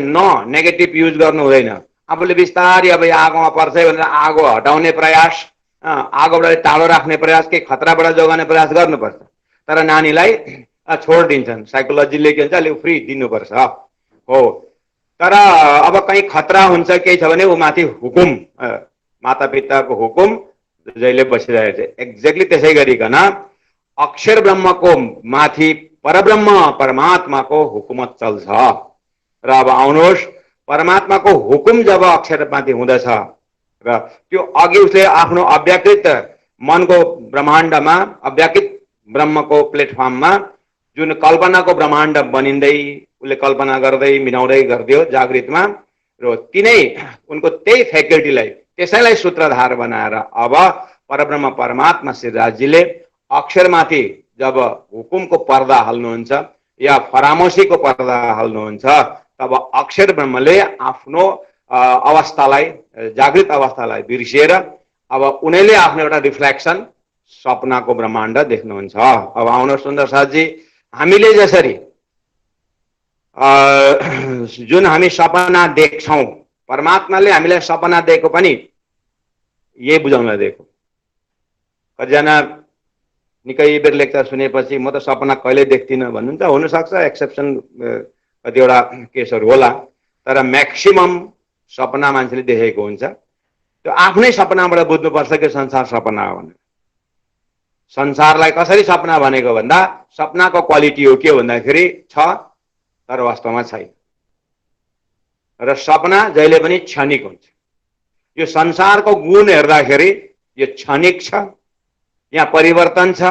नेगेटिभ युज गर्नु हुँदैन। आफूले बिस्तारै अब यो आगोमा पर्छ भनेर आगो हटाउने प्रयास, आगोबाट टाढो राख्ने प्रयास, केही खतराबाट जोगाउने प्रयास गर्नुपर्छ। तर नानीलाई छोडिदिन्छन्, साइकोलोजीले के भन्छ अलिक फ्री दिनुपर्छ हो। तर अब कहीँ खतरा हुन्छ केही छ भने ऊ माथि हुकुम, मातापिताको हुकुम जहिले बसिरहेको छ। एक्ज्याक्टली त्यसै गरिकन अक्षर ब्रह्मको माथि परब्रह्म परमात्माको हुकुमत चल्छ। र अब आउनुहोस्, परमात्माको हुकुम जब अक्षरमाथि हुँदछ र त्यो अघि उसले आफ्नो अव्याकृत मनको ब्रह्माण्डमा अव्याकृत ब्रह्मको प्लेटफर्ममा जुन कल्पनाको ब्रह्माण्ड बनिँदै उसले कल्पना गर्दै मिलाउँदै गरिदियो जागृतमा, र तिनै उनको त्यही फ्याकल्टीलाई त्यसैलाई सूत्रधार बनाएर अब परब्रह्म परमात्मा श्रीराजजीले अक्षरमाथि जब हुकुमको पर्दा हाल्नुहुन्छ या फरामोसीको पर्दा हाल्नुहुन्छ तब अक्षर ब्रह्मले आफ्नो अवस्थालाई, जागृत अवस्थालाई बिर्सिएर अब उनीले आफ्नो एउटा रिफ्लेक्सन सपनाको ब्रह्माण्ड देख्नुहुन्छ। अब आउनुहोस् सुन्दर साथजी, हामीले जसरी जुन हामी सपना देख्छौँ, परमात्माले हामीलाई सपना दिएको पनि यही बुझाउन दिएको। कतिजना निकै बेर लेक्चर सुनेपछि म त सपना कहिले देख्दिनँ भन्नुहुन्छ, हुनसक्छ एक्सेप्सन कतिवटा केसहरू होला, तर म्याक्सिमम सपना मान्छेले देखेको हुन्छ। त्यो आफ्नै सपनाबाट बुझ्नुपर्छ कि संसार सपना हो भनेर। संसारलाई कसरी सपना भनेको भन्दा सपनाको क्वालिटी हो के भन्दाखेरि छ तर वास्तवमा छैन, र सपना जहिले पनि क्षणिक हुन्छ। यो संसारको गुण हेर्दाखेरि यो क्षणिक छ, यहाँ परिवर्तन छ,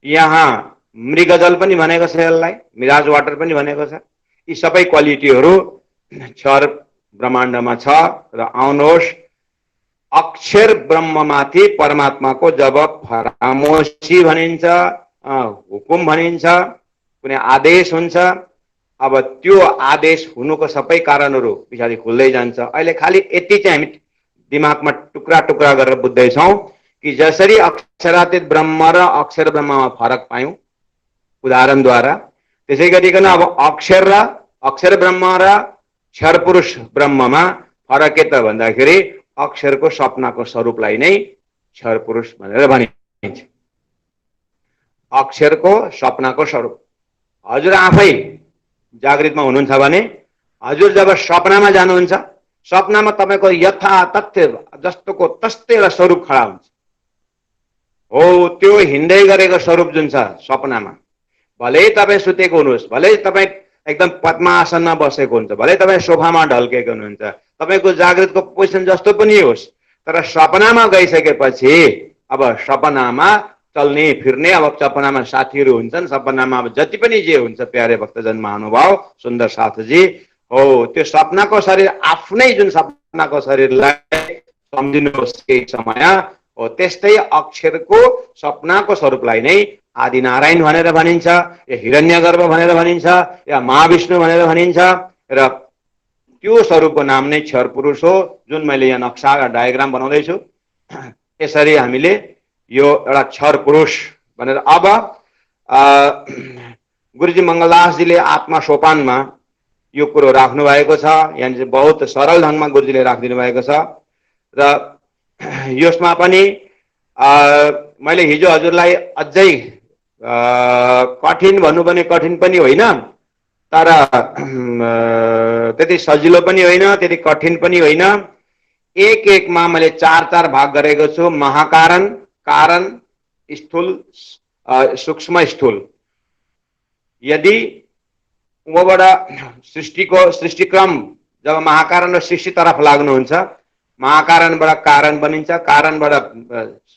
यहाँ मृगजल पनि भनेको छ, यसलाई मिराज वाटर पनि भनेको छ। यी सबै क्वालिटीहरू क्षर ब्रह्माण्डमा छ। र आउनुहोस्, अक्षर ब्रह्ममाथि परमात्माको जब फरामोसी भनिन्छ, हुकुम भनिन्छ, कुनै आदेश हुन्छ, अब त्यो आदेश हुनुको सबै कारणहरू पछाडि खुल्दै जान्छ। अहिले खालि यति चाहिँ हामी दिमागमा टुक्रा टुक्रा गरेर बुझ्दैछौँ कि जसरी अक्षरातीत ब्रह्म र अक्षर ब्रह्ममा फरक पायौँ उदाहरणद्वारा, त्यसै गरिकन अब अक्षर ब्रह्म र क्षर पुरुष ब्रह्ममा फरक के त भन्दाखेरि अक्षरको सपनाको स्वरूपलाई नै क्षर पुरुष भनेर भनिन्छ। अक्षरको सपनाको स्वरूप हजुर आफै जागृतमा हुनुहुन्छ भने हजुर जब सपनामा जानुहुन्छ, सपनामा तपाईँको यथातथ्य जस्तोको तस्तै एउटा स्वरूप खडा हुन्छ। हो त्यो हिँड्दै गरेको स्वरूप जुन छ सपनामा, भलै तपाईँ सुतेको हुनुहोस्, भलै तपाईँ एकदम पद्मासनमा बसेको हुन्छ, भलै तपाईँ सोफामा ढल्केको हुनुहुन्छ, तपाईँको जागृतको पोजिसन जस्तो पनि होस्, तर सपनामा गइसकेपछि अब सपनामा चल्ने फिर्ने, अब सपनामा साथीहरू हुन्छन्, सपनामा अब जति पनि जे हुन्छ प्यारे भक्तजन महानुभाव सुन्दर साथजी हो, त्यो सपनाको शरीर आफ्नै जुन सपनाको शरीरलाई सम्झिनुहोस् केही समय हो। त्यस्तै अक्षरको सपनाको स्वरूपलाई नै आदिनारायण भनेर भनिन्छ, या हिरण्यगर्भ भनेर भनिन्छ, या महाविष्णु भनेर भनिन्छ, र त्यो स्वरूपको नाम नै क्षर पुरुष हो, जुन मैले यहाँ नक्सा डायग्राम बनाउँदैछु। यसरी हामीले यो एउटा क्षर पुरुष भनेर, अब गुरुजी मङ्गलदासजीले आत्मा सोपानमा यो कुरो राख्नु भएको छ। यहाँ चाहिँ बहुत सरल ढङ्गमा गुरुजीले राखिदिनु भएको छ, र यसमा पनि मैले हिजो हजुरलाई अझै कठिन भन्नु पनि कठिन पनि होइन, तर त्यति सजिलो पनि होइन, त्यति कठिन पनि होइन। एक एकमा मैले चार भाग गरेको छु। महाकारण, कारण, स्थूल, सूक्ष्म, स्थूल। यदि वबाट सृष्टिक्रम जब महाकारण र सृष्टि तरफ लाग्नुहुन्छ, महाकारणबाट कारण बनिन्छ, कारणबाट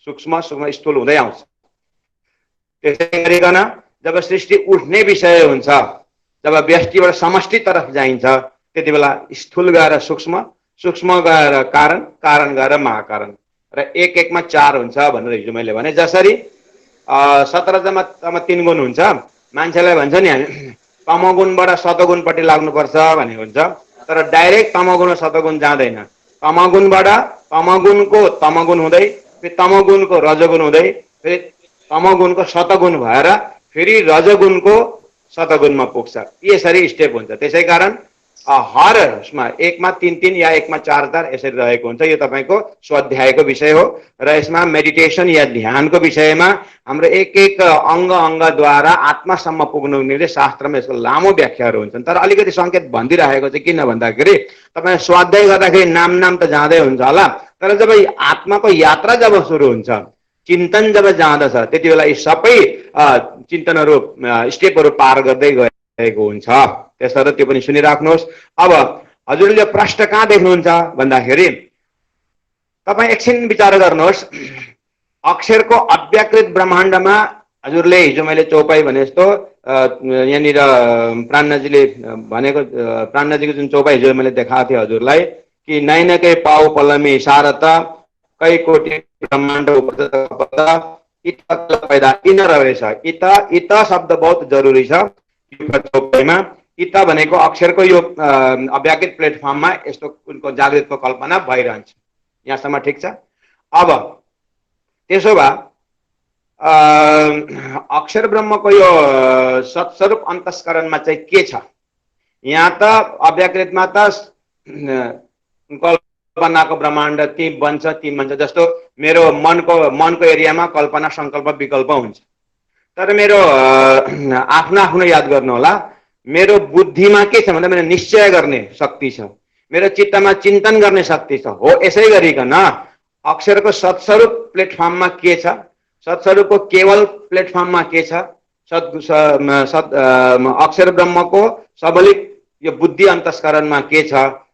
सूक्ष्म, सूक्ष्म स्थूल हुँदै आउँछ। त्यसै गरिकन जब सृष्टि उठ्ने विषय हुन्छ, जब व्यष्टिबाट समष्टि तरफ जाइन्छ, त्यति बेला स्थूल गएर सूक्ष्म, सूक्ष्म गएर कारण, कारण गएर महाकारण, र एक एकमा 4 हुन्छ भनेर हिजो मैले भने। जसरी 17 3 गुण हुन्छ, मान्छेलाई भन्छ नि हामी तमोगुणबाट सतोगुणपट्टि लाग्नुपर्छ भन्ने हुन्छ, तर डाइरेक्ट तमोगुण र सतोगुण जाँदैन। तमोगुणबाट तमोगुणको तमोगुण हुँदै, फेरि तमोगुणको रजोगुण हुँदै, फेरि तमोगुणको सतोगुण भएर फेरि रजोगुणको सतोगुणमा पुग्छ। यसरी स्टेप हुन्छ। त्यसै कारण हर उसमा एकमा 3 या एकमा 4 यसरी रहेको हुन्छ। यो तपाईँको स्वाध्यायको विषय हो, र यसमा मेडिटेसन या ध्यानको विषयमा हाम्रो एक एक अङ्गद्वारा आत्मासम्म पुग्नु हुने शास्त्रमा यसको लामो व्याख्याहरू हुन्छन्। तर अलिकति सङ्केत भनिदिइराखेको चाहिँ किन भन्दाखेरि तपाईँ स्वाध्याय गर्दाखेरि नाम त जाँदै हुन्छ होला, तर जब आत्माको यात्रा जब सुरु हुन्छ, चिन्तन जब जाँदछ, त्यति बेला यी सबै चिन्तनहरू स्टेपहरू पार गर्दै गएको हुन्छ। त्यसरी त्यो पनि सुनिराख्नुहोस्। अब हजुरले प्रश्न कहाँ देख्नुहुन्छ भन्दाखेरि तपाईँ एकछिन विचार गर्नुहोस्। अक्षरको अव्याकृत ब्रह्माण्डमा हजुरले हिजो मैले चौपाई भने जस्तो यहाँनिर प्राणजीले भनेको, प्राणजीको जुन चौपाई हिजो मैले देखाएको थिएँ हजुरलाई कि नैनकै पाउ पलमी सारत कै कोटि ब्रह्माण्ड पैदा इन रहेछ। इत शब्द बहुत जरुरी छ चौपाईमा। इत भनेको अक्षरको यो अव्याकृत प्लेटफर्ममा यस्तो उनको जागृतको कल्पना भइरहन्छ। यहाँसम्म ठिक छ। अब त्यसो भए अक्षर ब्रह्मको यो सत्स्वरूप अन्तस्करणमा चाहिँ के छ? यहाँ त अव्याकृतमा त कल्पनाको ब्रह्माण्ड ती बन्छ। जस्तो मेरो मनको एरियामा कल्पना संकल्प विकल्प हुन्छ, तर मेरो आफ्नो याद गर्नु होला। मेरो बुद्धिमा के छ भन्दा मेरो निश्चय गर्ने शक्ति छ, मेरो चित्तमा चिन्तन गर्ने शक्ति छ। हो यसै गरिकन अक्षरको सत्स्वरूप प्लेटफर्ममा के छ, सत्स्वरूपको केवल प्लेटफर्ममा के छ, अक्षर ब्रह्मको सबलिक यो बुद्धि अन्तस्करणमा के छ।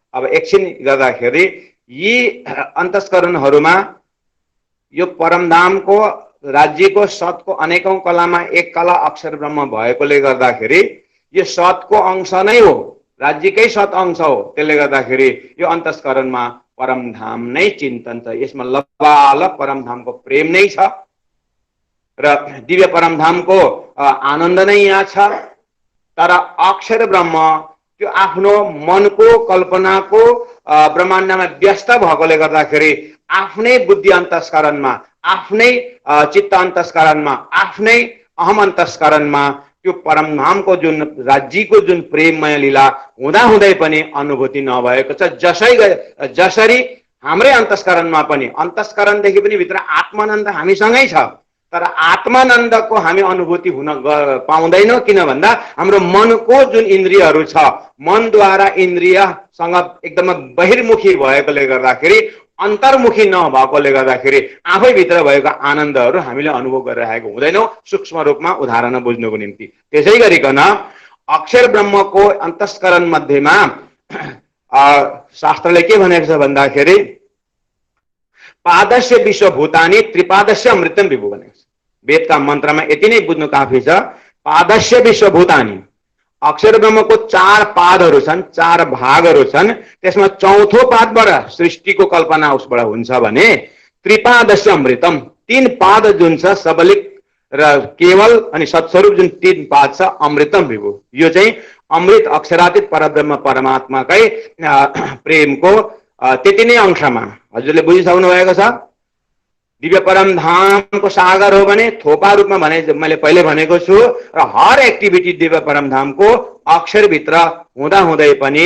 अब एकछिन गर्दाखेरि यी अन्तस्करणहरूमा यो परमधामको राज्यको सतको अनेकौं कलामा एक कला अक्षर ब्रह्म भएकोले गर्दाखेरि यो सतको अंश नै हो, राज्यकै सत अंश हो। त्यसले गर्दाखेरि यो अन्तस्करणमा परमधाम नै चिन्तन छ। यसमा लबालक परमधामको प्रेम नै छ र दिव्य परमधामको आनन्द नै यहाँ छ। तर अक्षर ब्रह्म त्यो आफ्नो मनको कल्पनाको ब्रह्माण्डमा व्यस्त भएकोले गर्दाखेरि आफ्नै बुद्धि अन्तस्करणमा, आफ्नै चित्त अन्तस्करणमा, आफ्नै अहम अन्तस्करणमा त्यो परमधामको जुन राज्यको जुन प्रेममय लीला हुँदै पनि अनुभूति नभएको छ। जसरी हाम्रै अन्तस्करणमा पनि, अन्तस्करणदेखि पनि भित्र आत्मानन्द हामीसँगै छ, तर आत्मानन्दको हामी अनुभूति हुन पाउँदैनौँ। किन भन्दा हाम्रो मनको जुन इन्द्रियहरू छ, मनद्वारा इन्द्रियसँग एकदमै बहिर्मुखी भएकोले गर्दाखेरि, अन्तर्मुखी नभएकोले गर्दाखेरि आफैभित्र भएको आनन्दहरू हामीले अनुभव गरिरहेको हुँदैनौँ सूक्ष्म रूपमा उदाहरण बुझ्नुको निम्ति। त्यसै गरिकन अक्षर ब्रह्मको अन्तस्करण मध्येमा शास्त्रले के भनेको छ भन्दाखेरि पादस्य विश्वभूतानि त्रिपादस्य अमृतम विभु भनेको छ। वेदका मन्त्रमा यति नै बुझ्नु काफी छ। पादस्य विश्वभूतानि, अक्षर ब्रह्मको 4 पादहरू छन्, 4 भागहरू छन्। त्यसमा चौथो पादबाट सृष्टिको कल्पना उसबाट हुन्छ भने त्रिपादस्य अमृतम, 3 पाद जुन छ सबलिक र केवल अनि सत्स्वरूप जुन 3 पाद छ अमृतम विभु, यो चाहिँ अमृत अक्षरातीत परब्रह्म परमात्माकै प्रेमको त्यति नै अंशमा हजुरले बुझिसक्नु भएको छ। दिव्य परम धामको सागर हो भने थोपा रूपमा भने मैले पहिले भनेको छु र हर एक्टिभिटी दिव्य परम धामको अक्षरभित्र हुँदा हुँदै पनि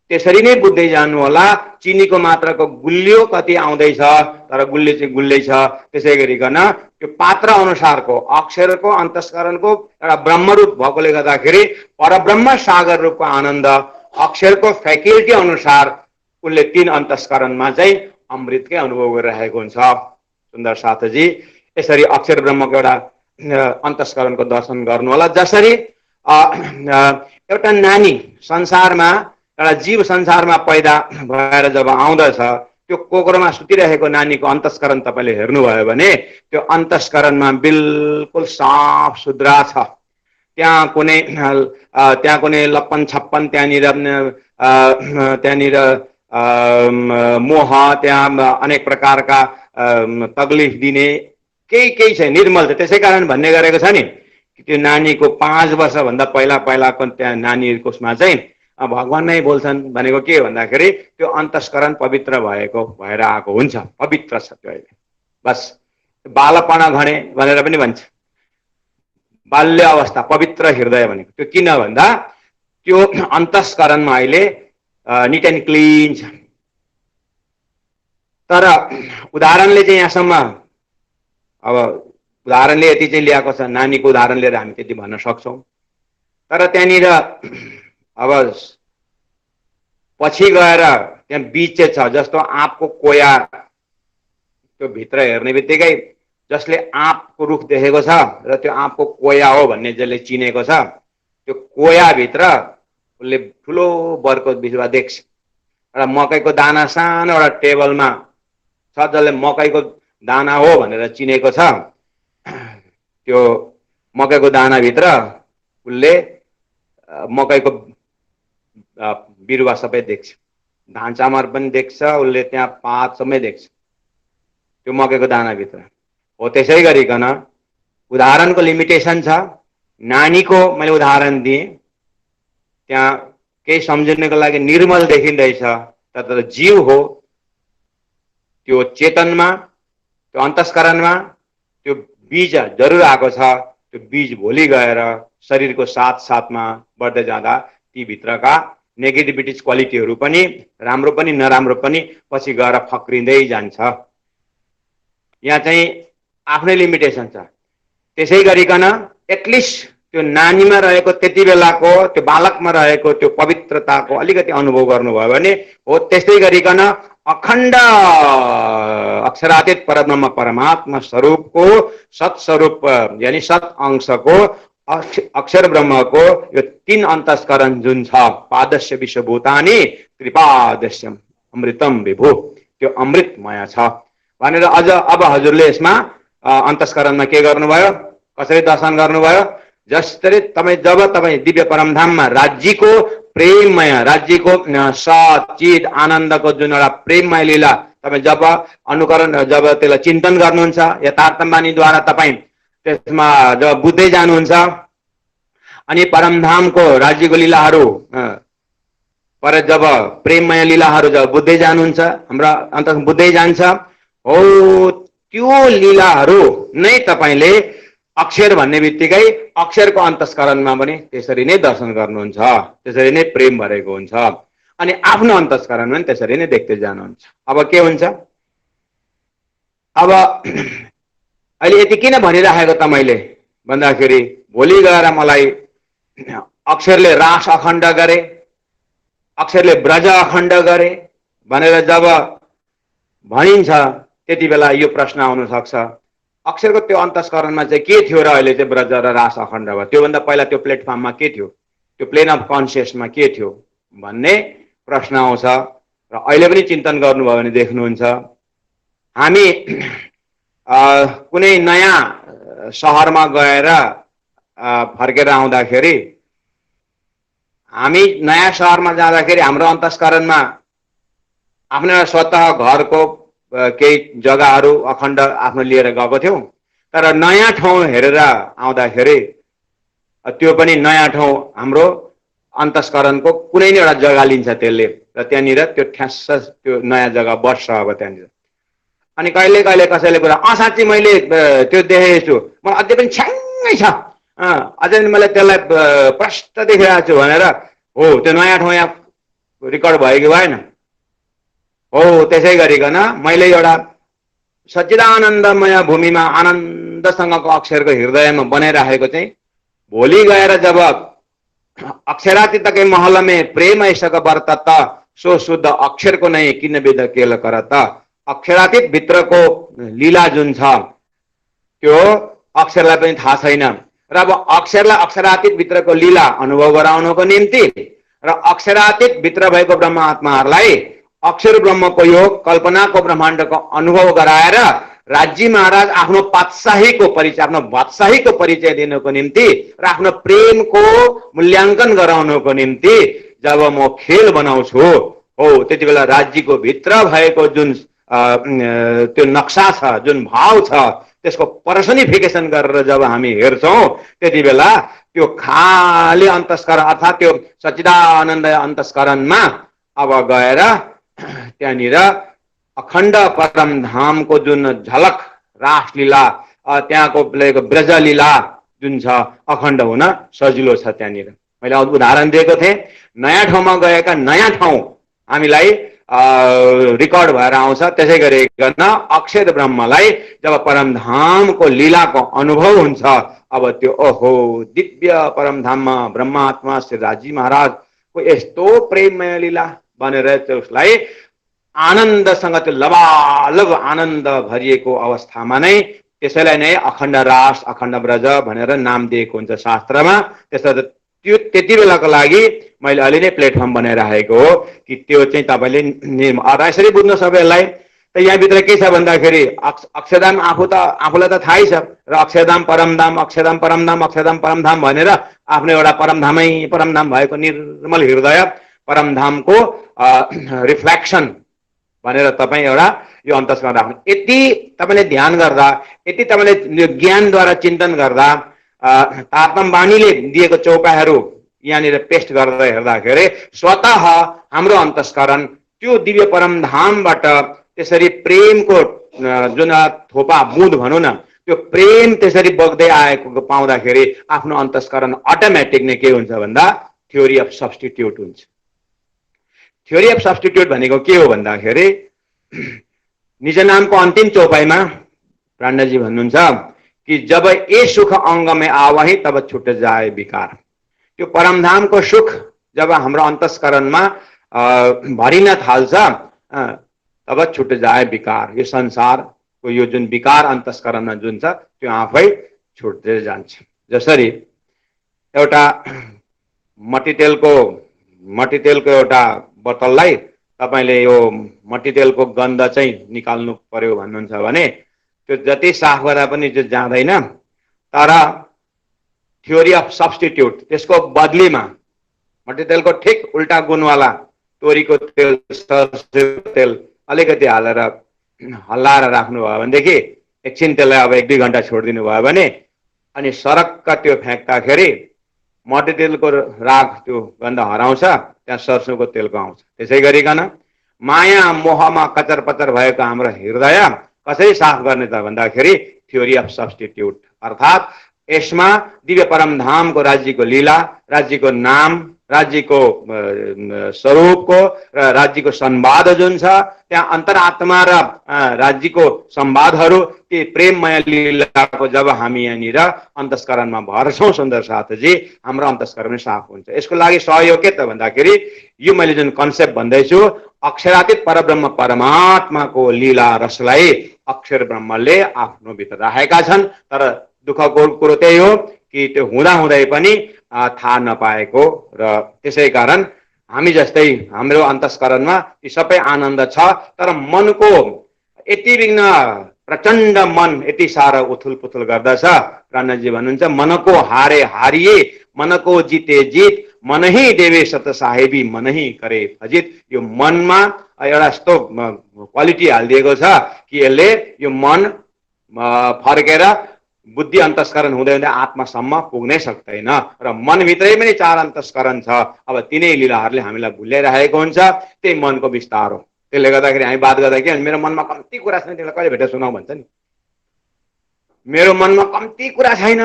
त्यसरी नै बुझ्दै जानु होला। चिनीको मात्राको गुलियो कति आउँदैछ तर गुल्ली चाहिँ गुल्लै छ। त्यसै गरिकन त्यो पात्र अनुसारको अक्षरको अन्तस्करणको एउटा ब्रह्मरूप भएकोले गर्दाखेरि परब्रह्म सागर रूपको आनन्द अक्षरको फ्याकल्टी अनुसार उसले 3 अन्तस्करणमा चाहिँ अमृतकै अनुभव गरिरहेको हुन्छ। सुन्दर साथजी, यसरी अक्षर ब्रह्मको एउटा अन्तस्करणको दर्शन गर्नु होला। जसरी एउटा नानी संसारमा, एउटा जीव संसारमा पैदा भएर जब आउँदछ त्यो कोक्रोमा सुतिरहेको नानीको अन्तस्करण तपाईले हेर्नुभयो भने त्यो अन्तस्करणमा बिल्कुल साफ सुथरा छ। त्यहाँ कुनै लप्पन छप्पन त्यहाँनिर मोह, त्यहाँ अनेक प्रकारका तकलिफ दिने केही छैन, निर्मल छ। त्यसै कारण भन्ने गरेको छ नि त्यो नानीको 5 वर्षभन्दा पहिलाको त्यहाँ नानीहरूकोमा चाहिँ भगवान नै बोल्छन् भनेको के भन्दाखेरि त्यो अन्तस्करण पवित्र भएर आएको हुन्छ, पवित्र छ त्यो। अहिले बस बालपना घणे भनेर पनि भन्छ, बाल्य अवस्था पवित्र हृदय भनेको त्यो किन भन्दा त्यो अन्तस्करणमा अहिले निट एन्ड क्लिन छ। तर उदाहरणले चाहिँ यहाँसम्म अब उदाहरणले यति चाहिँ ल्याएको छ, नानीको उदाहरण लिएर हामी त्यति भन्न सक्छौँ। तर त्यहाँनिर अब पछि गएर त्यहाँ बीच चाहिँ छ, जस्तो आँपको कोया त्यो भित्र हेर्ने बित्तिकै जसले आँपको रुख देखेको छ र त्यो आँपको कोया हो भन्ने जसले चिनेको छ त्यो कोयाभित्र उसले ठुलो बरको बिरुवा देख्छ। एउटा मकैको दाना सानो एउटा टेबलमा छ जसले मकैको दाना हो भनेर चिनेको छ। त्यो मकैको दानाभित्र उसले मकैको बिरुवा सबै देख्छ, धान चामल पनि देख्छ, उसले त्यहाँ पात सबै देख्छ त्यो मकैको दानाभित्र हो। त्यसै गरिकन उदाहरणको लिमिटेसन छ। नानीको मैले उदाहरण दिएँ, त्यहाँ केही सम्झिनको लागि निर्मल देखिँदैछ, तर जीव हो त्यो चेतनमा, त्यो अन्तस्करणमा त्यो बीज जरुर आएको छ। त्यो बीज भोलि गएर शरीरको साथमा बढ्दै जाँदा ती भित्रका नेगेटिभिटिज क्वालिटीहरू पनि राम्रो पनि नराम्रो पनि पछि गएर फक्रिँदै जान्छ। यहाँ चाहिँ आफ्नै लिमिटेसन छ। त्यसै गरिकन एटलिस्ट त्यो नानीमा रहेको त्यति बेलाको त्यो बालकमा रहेको त्यो पवित्रताको अलिकति अनुभव गर्नुभयो भने हो। त्यस्तै गरिकन अखण्ड अक्षरातीत परब्रह्म परमात्मा स्वरूपको सत्स्वरूप यानी सत् अंशको अक्षर ब्रह्मको यो 3 अन्तस्करण जुन छ, पादस्य विश्वभूतानि त्रिपादस्य अमृतम विभु, त्यो अमृतमय छ भनेर अझ अब हजुरले यसमा अन्तस्करणमा के गर्नुभयो, कसरी दर्शन गर्नुभयो। जसरी जब तपाईँ दिव्य परमधाममा राज्यको प्रेममय, राज्यको सचित आनन्दको जुन एउटा प्रेममय लीला तपाईँ जब अनुकरण, जब त्यसलाई चिन्तन गर्नुहुन्छ यथार्थवाणीद्वारा तपाईँ त्यसमा जब बुझ्दै जानुहुन्छ अनि परमधामको राज्यको लीलाहरू पर जब प्रेममय लीलाहरू जब बुझ्दै जानुहुन्छ, हाम्रो अन्त बुझ्दै जान्छ हो। त्यो लीलाहरू नै तपाईँले अक्षर भन्ने बित्तिकै अक्षरको अन्तस्करणमा पनि त्यसरी नै दर्शन गर्नुहुन्छ, त्यसरी नै प्रेम भरेको हुन्छ अनि आफ्नो अन्तस्करणमा पनि त्यसरी नै देख्दै जानुहुन्छ। अब के हुन्छ, अब अहिले यति किन भनिराखेको त मैले भन्दाखेरि भोलि गएर मलाई अक्षरले रास अखण्ड गरे, अक्षरले ब्रज अखण्ड गरे भनेर जब भनिन्छ त्यति बेला यो प्रश्न आउन सक्छ, अक्षरको त्यो अन्तस्करणमा चाहिँ के थियो र अहिले चाहिँ ब्रज र रास अखण्ड भयो, त्योभन्दा पहिला त्यो प्लेटफर्ममा के थियो, त्यो प्लेन अफ कन्सियसमा के थियो भन्ने प्रश्न आउँछ। र अहिले पनि चिन्तन गर्नुभयो भने देख्नुहुन्छ हामी कुनै नयाँ शहरमा गएर फर्केर आउँदाखेरि हामी नयाँ शहरमा जाँदाखेरि हाम्रो अन्तस्करणमा आफ्नो स्वतः घरको केही जग्गाहरू अखण्ड आफ्नो लिएर गएको थियौँ। तर नयाँ ठाउँ हेरेर आउँदाखेरि त्यो पनि नयाँ ठाउँ हाम्रो अन्तस्करणको कुनै न एउटा जग्गा लिन्छ त्यसले र त्यहाँनिर त्यो ठ्यास्स त्यो नयाँ जग्गा बस्छ अब त्यहाँनिर। अनि कहिले कहिले कसैले कुरा साँच्ची मैले त्यो देखेको छु, म अझै पनि छ्याङ्गै छ, अझै पनि मैले त्यसलाई प्रष्ट देखिरहेको छु भनेर, हो त्यो नयाँ ठाउँ यहाँ रेकर्ड भयो कि भएन? हो त्यसै गरिकन मैले एउटा सच्चिदानन्दमय भूमिमा आनन्दसँगको अक्षरको हृदयमा बनाइराखेको चाहिँ भोलि गएर जब अक्षरातीतकै महल में प्रेम ऐसक बरतत सो शुद्ध अक्षर को नहीं किन विध केल करत। अक्षरातीत भित्रको लीला जुन छ त्यो अक्षरलाई पनि थाहा छैन र अब अक्षरलाई अक्षरातीत भित्रको लीला अनुभव गराउनको निम्ति र अक्षरातीत भित्र भएको ब्रह्म आत्माहरूलाई अक्षर ब्रह्मको योग कल्पनाको ब्रह्माण्डको अनुभव गराएर राज्य महाराज आफ्नो पातशाहीको परिचय, आफ्नो बादशाहीको परिचय दिनको निम्ति र आफ्नो प्रेमको मूल्याङ्कन गराउनको निम्ति जब म खेल बनाउँछु, हो त्यति बेला राज्यको भित्र भएको जुन त्यो नक्सा छ, जुन भाव छ, त्यसको पर्सनिफिकेसन गरेर जब हामी हेर्छौं त्यति बेला त्यो खाली अन्तस्करण अर्थात् त्यो सच्चिदानन्द अन्तस्करणमा अब गएर त्यहाँनिर अखण्ड परमधामको जुन झलक रासलीला, त्यहाँको ब्रजलीला जुन छ अखण्ड हुन सजिलो छ। त्यहाँनिर मैले उदाहरण दिएको थिएँ, नयाँ ठाउँमा गएका नयाँ ठाउँ हामीलाई रिकर्ड भएर आउँछ। त्यसै गरिकन अक्षर ब्रह्मलाई जब परमधामको लीलाको अनुभव हुन्छ, अब त्यो ओहो दिव्य परमधाममा ब्रह्मात्मा श्री राजी महाराजको यस्तो प्रेममय लीला भनेर त्यसलाई आनन्दसँग त्यो लबालब आनन्द भरिएको अवस्थामा नै त्यसैलाई नै अखण्ड रास अखण्ड ब्रज भनेर नाम दिएको हुन्छ शास्त्रमा। त्यसर्थ त्यो त्यति बेलाको लागि मैले अलि नै प्लेटफर्म बनाइराखेको हो कि त्यो चाहिँ तपाईँले यसरी बुझ्नु सबैलाई। त यहाँभित्र के छ भन्दाखेरि अक्षरधाम आफूलाई त थाहै छ र अक्षरधाम परमधाम अक्षरधाम परमधाम अक्षरधाम परमधाम भनेर आफ्नो एउटा परमधामै परमधाम भएको निर्मल हृदय परमधामको रिफ्लेक्सन भनेर तपाईँ एउटा यो अन्तस्करण राख्नु। यति तपाईँले ध्यान गर्दा, यति तपाईँले ज्ञानद्वारा चिन्तन गर्दा, तारतम वाणीले दिएको चौपाइहरू यहाँनिर पेस्ट गरेर हेर्दाखेरि स्वतः हाम्रो अन्तस्करण त्यो दिव्य परमधामबाट त्यसरी प्रेमको जुन थोपा बुँद भनौँ न, त्यो प्रेम त्यसरी बग्दै आएको पाउँदाखेरि आफ्नो अन्तस्करण अटोमेटिक नै के हुन्छ भन्दा थ्योरी अफ सब्स्टिट्युट हुन्छ। थ्योरी अफ सब्स्टिट्युट भनेको के हो भन्दाखेरि निज नामको अन्तिम चौपाइमा प्राण्डजी भन्नुहुन्छ कि जब ये सुख अंग में आवहि तब छुट जाए विकार। त्यो परमधामको सुख जब हाम्रो अन्तस्करणमा भरिन थाल्छ तब छुट जाए विकार। यो संसारको यो जुन विकार अन्तस्करणमा जुन छ त्यो आफै छुट्दै जान्छ। जसरी एउटा मट्टीतेलको एउटा बोतललाई तपाईले यो मट्टीतेलको गन्ध चाहिँ निकाल्नु पर्यो भन्नुहुन्छ भने त्यो जति साफ गर्दा पनि त्यो जाँदैन। तर थ्योरी अफ सब्स्टिट्युट त्यसको बदलीमा मट्टीतेलको ठिक उल्टा गुणवाला तोरीको तेल सरसोको तेल अलिकति हालेर हल्लाएर राख्नु भयो भनेदेखि एकछिन त्यसलाई अब 1-2 घण्टा छोडिदिनु भयो भने अनि सरक्क त्यो फ्याँक्दाखेरि मट्टीतेलको राग त्यो गन्ध हराउँछ, त्यहाँ सरसोको तेलको आउँछ। त्यसै गरिकन माया मोहमा कचर पचर भएको हाम्रो हृदय कसरी साफ गर्ने त भन्दाखेरि थ्योरी अफ सब्स्टिट्युट अर्थात् यसमा दिव्य परमधामको राज्यको लीला, राज्यको नाम, राज्यको स्वरूपको र राज्यको संवाद जुन छ त्यहाँ अन्तरात्मा र राज्यको संवादहरू ती प्रेममय लीलाको जब हामी यहाँनिर अन्तस्करणमा भर्छौं सुन्दर साथजी, हाम्रो अन्तस्करण साफ हुन्छ। यसको लागि सहयोग के त भन्दाखेरि यो मैले जुन कन्सेप्ट भन्दैछु अक्षरातीत परब्रह्म परमात्माको लीला रसलाई अक्षर ब्रह्मले आफ्नो भित्र राखेका छन्। तर दुःखको कुरो त्यही हो कि त्यो हुँदाहुँदै पनि थाहा नपाएको र त्यसै कारण हामी जस्तै हाम्रो अन्तस्करणमा ती सबै आनन्द छ तर मनको यति बिघ्न प्रचण्ड मन यति साह्रो उथुल पुथुल गर्दछ। प्राणजी भन्नुहुन्छ मनको हारे हारिए मनको जिते जित मन ही देवे सत साहेबी मन ही करे फजित। यो मनमा एउटा यस्तो क्वालिटी हालिदिएको छ कि यसले यो मन फर्केर बुद्धि अन्तस्करण हुँदै हुँदै आत्मासम्म पुग्नै सक्दैन र मनभित्रै पनि 4 अन्तस्करण छ। अब तिनै लीलाहरूले हामीलाई भुल्याइरहेको हुन्छ। त्यही मनको विस्तार हो। त्यसले गर्दाखेरि हामी बात गर्दा के मेरो मनमा कम्ती कुरा छैन तिमीलाई कहिले भेटेर सुनाऊ भन्छ नि। मेरो मनमा कम्ती कुरा छैन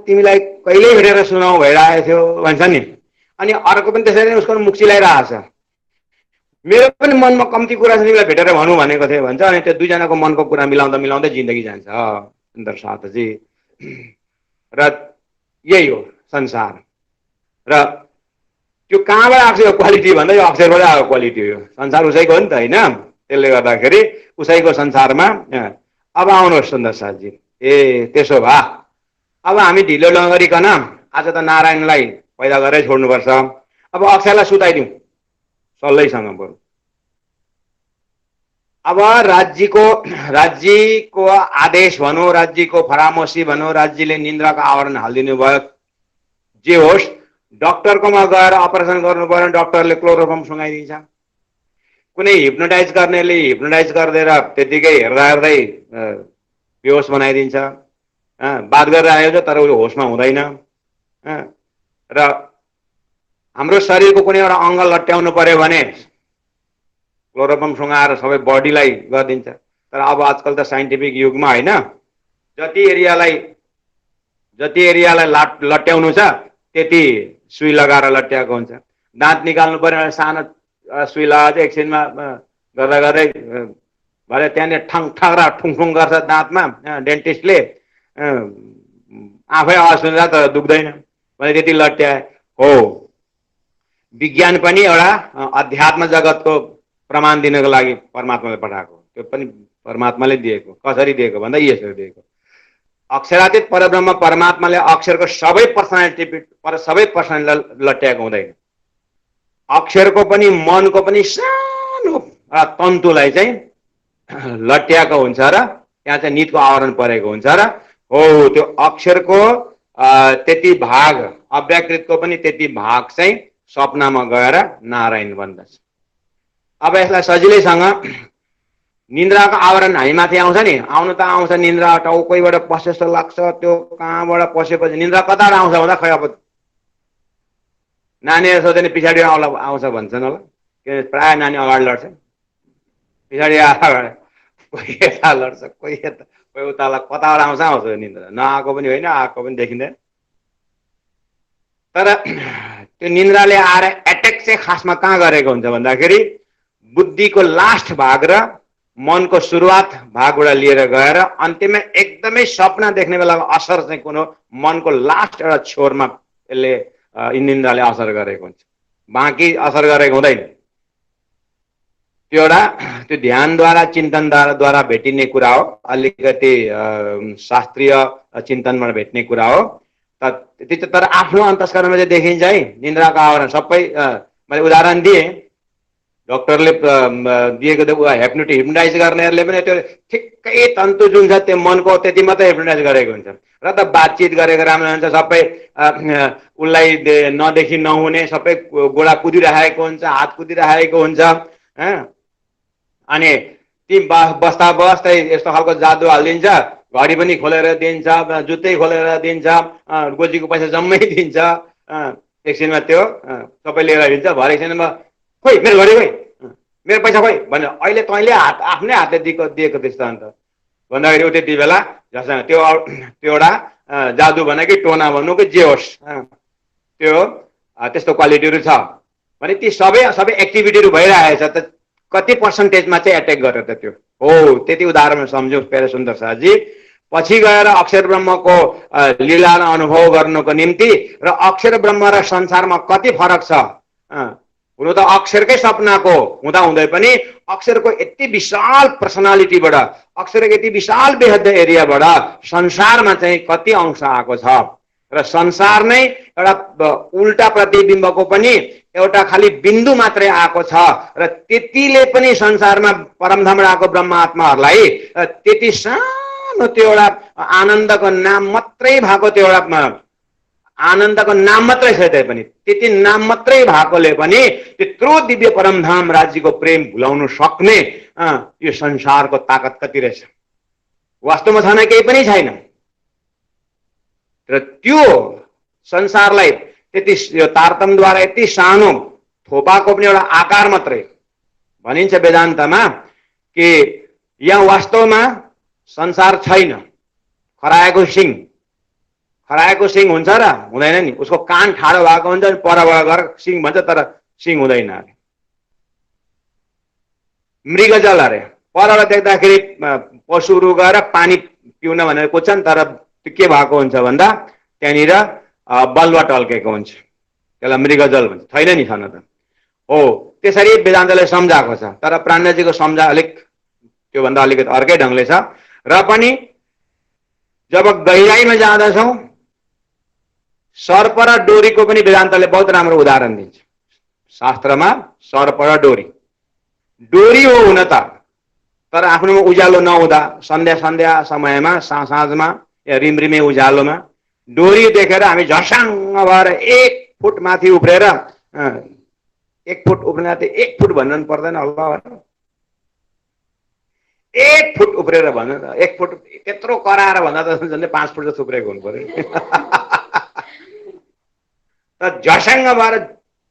तिमीलाई कहिले भेटेर सुनाऊ भइरहेको थियो भन्छ नि। अनि अर्को पनि त्यसरी नै उसको मुख चिलाइरहेछ मेरो पनि मनमा कम्ती कुरा छ तिमीलाई भेटेर भनौँ भनेको थियो भन्छ। अनि त्यो दुईजनाको मनको कुरा मिलाउँदा मिलाउँदै जिन्दगी जान्छ सुन्दर साथजी। र यही हो संसार। र त्यो कहाँबाट आएको क्वालिटी भन्दा यो अक्षरबाट आएको क्वालिटी हो। संसार उसैको हो नि त होइन। त्यसले गर्दाखेरि उसैको संसारमा अब आउनुहोस् सुन्दर साथजी। ए त्यसो भए अब हामी ढिलो नगरिकन आज त नारायणलाई पैदा गरेरै छोड्नुपर्छ। अब अक्षरलाई सुताइदिउँ सल्लैसँग बरु। अब राज्यको आदेश भनौँ राज्यको फरामोसी भनौँ राज्यले निन्द्राको आवरण हालिदिनु भयो। जे होस् डाक्टरकोमा गएर अपरेसन गर्नु पर्यो डाक्टरले क्लोरोफर्म सुँगाइदिन्छ। कुनै हिप्नोटाइज गर्नेले हिप्नोटाइज गरिदिएर त्यतिकै हेर्दा हेर्दै बेहोस बनाइदिन्छ। बात गरिरहेको छ तर उसले होसमा हुँदैन। र हाम्रो शरीरको कुनै एउटा अङ्ग लट्याउनु पर्यो भने क्लोरोफर्म सुँगाएर सबै बडीलाई गरिदिन्छ। तर अब आजकल त साइन्टिफिक युगमा होइन जति एरियालाई लट्याउनु छ त्यति सुई लगाएर लट्याएको हुन्छ। दाँत निकाल्नु पर्यो सानो सुई लगाएर एकछिनमा गर्दा गर्दै भरे त्यहाँनिर ठङ ठगरा ठुङठुङ गर्छ दाँतमा डेन्टिस्टले आफै आवाज सुन्दा त दुख्दैन भने त्यति लट्याए हो। विज्ञान पनि एउटा अध्यात्म जगतको प्रमाण दिनको लागि परमात्माले पठाएको। त्यो पनि परमात्माले दिएको। कसरी दिएको भन्दा यसरी दिएको। अक्षरातीत परब्रह्म परमात्माले अक्षरको सबै पर्सनालिटी लट्याएको हुँदैन। अक्षरको पनि मनको पनि सानो तन्तुलाई चाहिँ लट्याएको हुन्छ र त्यहाँ चाहिँ नितको आवरण परेको हुन्छ र हो त्यो अक्षरको त्यति भाग अव्याकृतको पनि त्यति भाग चाहिँ सपनामा गएर नारायण बन्दछ। अब यसलाई सजिलैसँग निन्द्राको आवरण हामी माथि आउँछ नि। आउनु त आउँछ निन्द्रा टाउकैबाट पसे जस्तो लाग्छ। त्यो कहाँबाट पसेपछि निन्द्रा कताबाट आउँछ भन्दा खै अब नानीहरू सोध्यो नि पछाडि आउँछ भन्छन् होला। किनभने प्रायः नानी अगाडि लड्छ पछाडि आएर कोही यता लड्छ कोही यता कोही उतालाई कताबाट आउँछ निन्द्रा। नआएको पनि होइन आएको पनि देखिँदैन। तर त्यो निन्द्राले आएर एट्याक चाहिँ खासमा कहाँ गरेको हुन्छ भन्दाखेरि बुद्धिको लास्ट भाग र मनको सुरुवात भागबाट लिएर गएर अन्त्यमा एकदमै सपना देख्ने बेलाको असर चाहिँ कुन हो मनको लास्ट एउटा छोरमा यसले निन्द्राले असर गरेको हुन्छ। बाँकी असर गरेको हुँदैन। त्यो एउटा त्यो ध्यानद्वारा चिन्तनद्वारा भेटिने कुरा हो। अलिकति शास्त्रीय चिन्तनबाट भेट्ने कुरा हो। तर आफ्नो अन्तस्करणमा चाहिँ देखिन्छ है निन्द्राको आवरण सबै। मैले उदाहरण दिएँ डक्टरले दिएको त्यो हिप्नोटाइज गर्नेहरूले पनि त्यो ठिक्कै तन्तु जुन छ त्यो मनको त्यति मात्रै हिप्नोटाइज गरेको हुन्छ र त बातचित गरेको राम्रो हुन्छ। सबै उसलाई नदेखि नहुने सबै गोडा कुदिरहेको हुन्छ हात कुदिरहेको हुन्छ। अनि ती बस्दा बस्दै यस्तो खालको जादु हालिदिन्छ। घडी पनि खोलेर दिन्छ जुत्तै खोलेर दिन्छ गोजीको पैसा जम्मै दिन्छ। एकछिनमा त्यो सबै लिएर हिँड्छ। भरे एकछिनमा खोइ मेरो घडी खोइ मेरो पैसा खोइ भने अहिले तैँले आफ्नै हातले दिएको त्यस्तो अन्त भन्दाखेरि त्यति बेला जसँग त्यो एउटा जादु भनौँ कि टोना भनौँ कि जे होस् त्यो त्यस्तो क्वालिटीहरू छ भने ती सबै एक्टिभिटीहरू भइरहेछ त कति पर्सेन्टेजमा चाहिँ एट्याक गरेर त त्यो हो। त्यति उदाहरण सम्झौँ प्यारे सुन्दर शाहजी। पछि गएर अक्षर ब्रह्मको लीला अनुभव गर्नको निम्ति र अक्षर ब्रह्म र संसारमा कति फरक छ। हुनु त अक्षरकै सपनाको हुँदा हुँदै पनि अक्षरको यति विशाल पर्सनालिटीबाट अक्षरको यति विशाल बेहद एरियाबाट संसारमा चाहिँ कति अंश आएको छ र संसार नै एउटा उल्टा प्रतिबिम्बको पनि एउटा खाली बिन्दु मात्रै आएको छ र त्यतिले पनि संसारमा परमधामबाट आएको ब्रह्म आत्माहरूलाई त्यति सानो त्यो एउटा आनन्दको नाम मात्रै भएको त्यो एउटा आनन्दको नाम मात्रै छ त्यही पनि त्यति नाम मात्रै भएकोले पनि त्यत्रो दिव्य परमधाम राज्यको प्रेम भुलाउन सक्ने यो संसारको ताकत कति रहेछ। वास्तवमा छैन, केही पनि छैन। र त्यो संसारलाई त्यति यो तारतम्यद्वारा यति सानो थोपाको पनि एउटा आकार मात्रै भनिन्छ वेदान्तमा कि यहाँ वास्तवमा संसार छैन। खराएको सिंह हुन्छ र हुँदैन नि, उसको कान ठाडो भएको हुन्छ नि परबाट गएर सिंह भन्छ तर सिंह हुँदैन अरे। मृगजल अरे परबाट देख्दाखेरि पशुहरू गएर पानी पिउन भनेर कुद्छन् तर त्यो के भएको हुन्छ भन्दा त्यहाँनिर बलुवा टल्केको हुन्छ, त्यसलाई मृगजल भन्छ। छैन नि, छन त हो। त्यसरी वेदान्तले सम्झाएको छ तर प्राणजीको सम्झा अलिक त्योभन्दा अलिकति अर्कै ढङ्गले छ। र पनि जब गहिराईमा जाँदछौँ सर्प र डोरीको पनि वेदान्तले बहुत राम्रो उदाहरण दिन्छ। शास्त्रमा सर्प र डोरी हो हुन त, तर आफ्नोमा उज्यालो नहुँदा सन्ध्या समयमा साँझमा या रिमरिमे उज्यालोमा डोरी देखेर हामी झसाङ भएर 1 फुट माथि उफ्रेर 1 फुट उफ्रिँदा त 1 फुट भन्नु पर्दैन होला, 1 फुट उफ्रेर भन्नु त 1 फुट त्यत्रो कराएर भन्दा त झन्डै 5 फुट जस्तो उफ्रेको हुनु पर्यो। त झसाङ भएर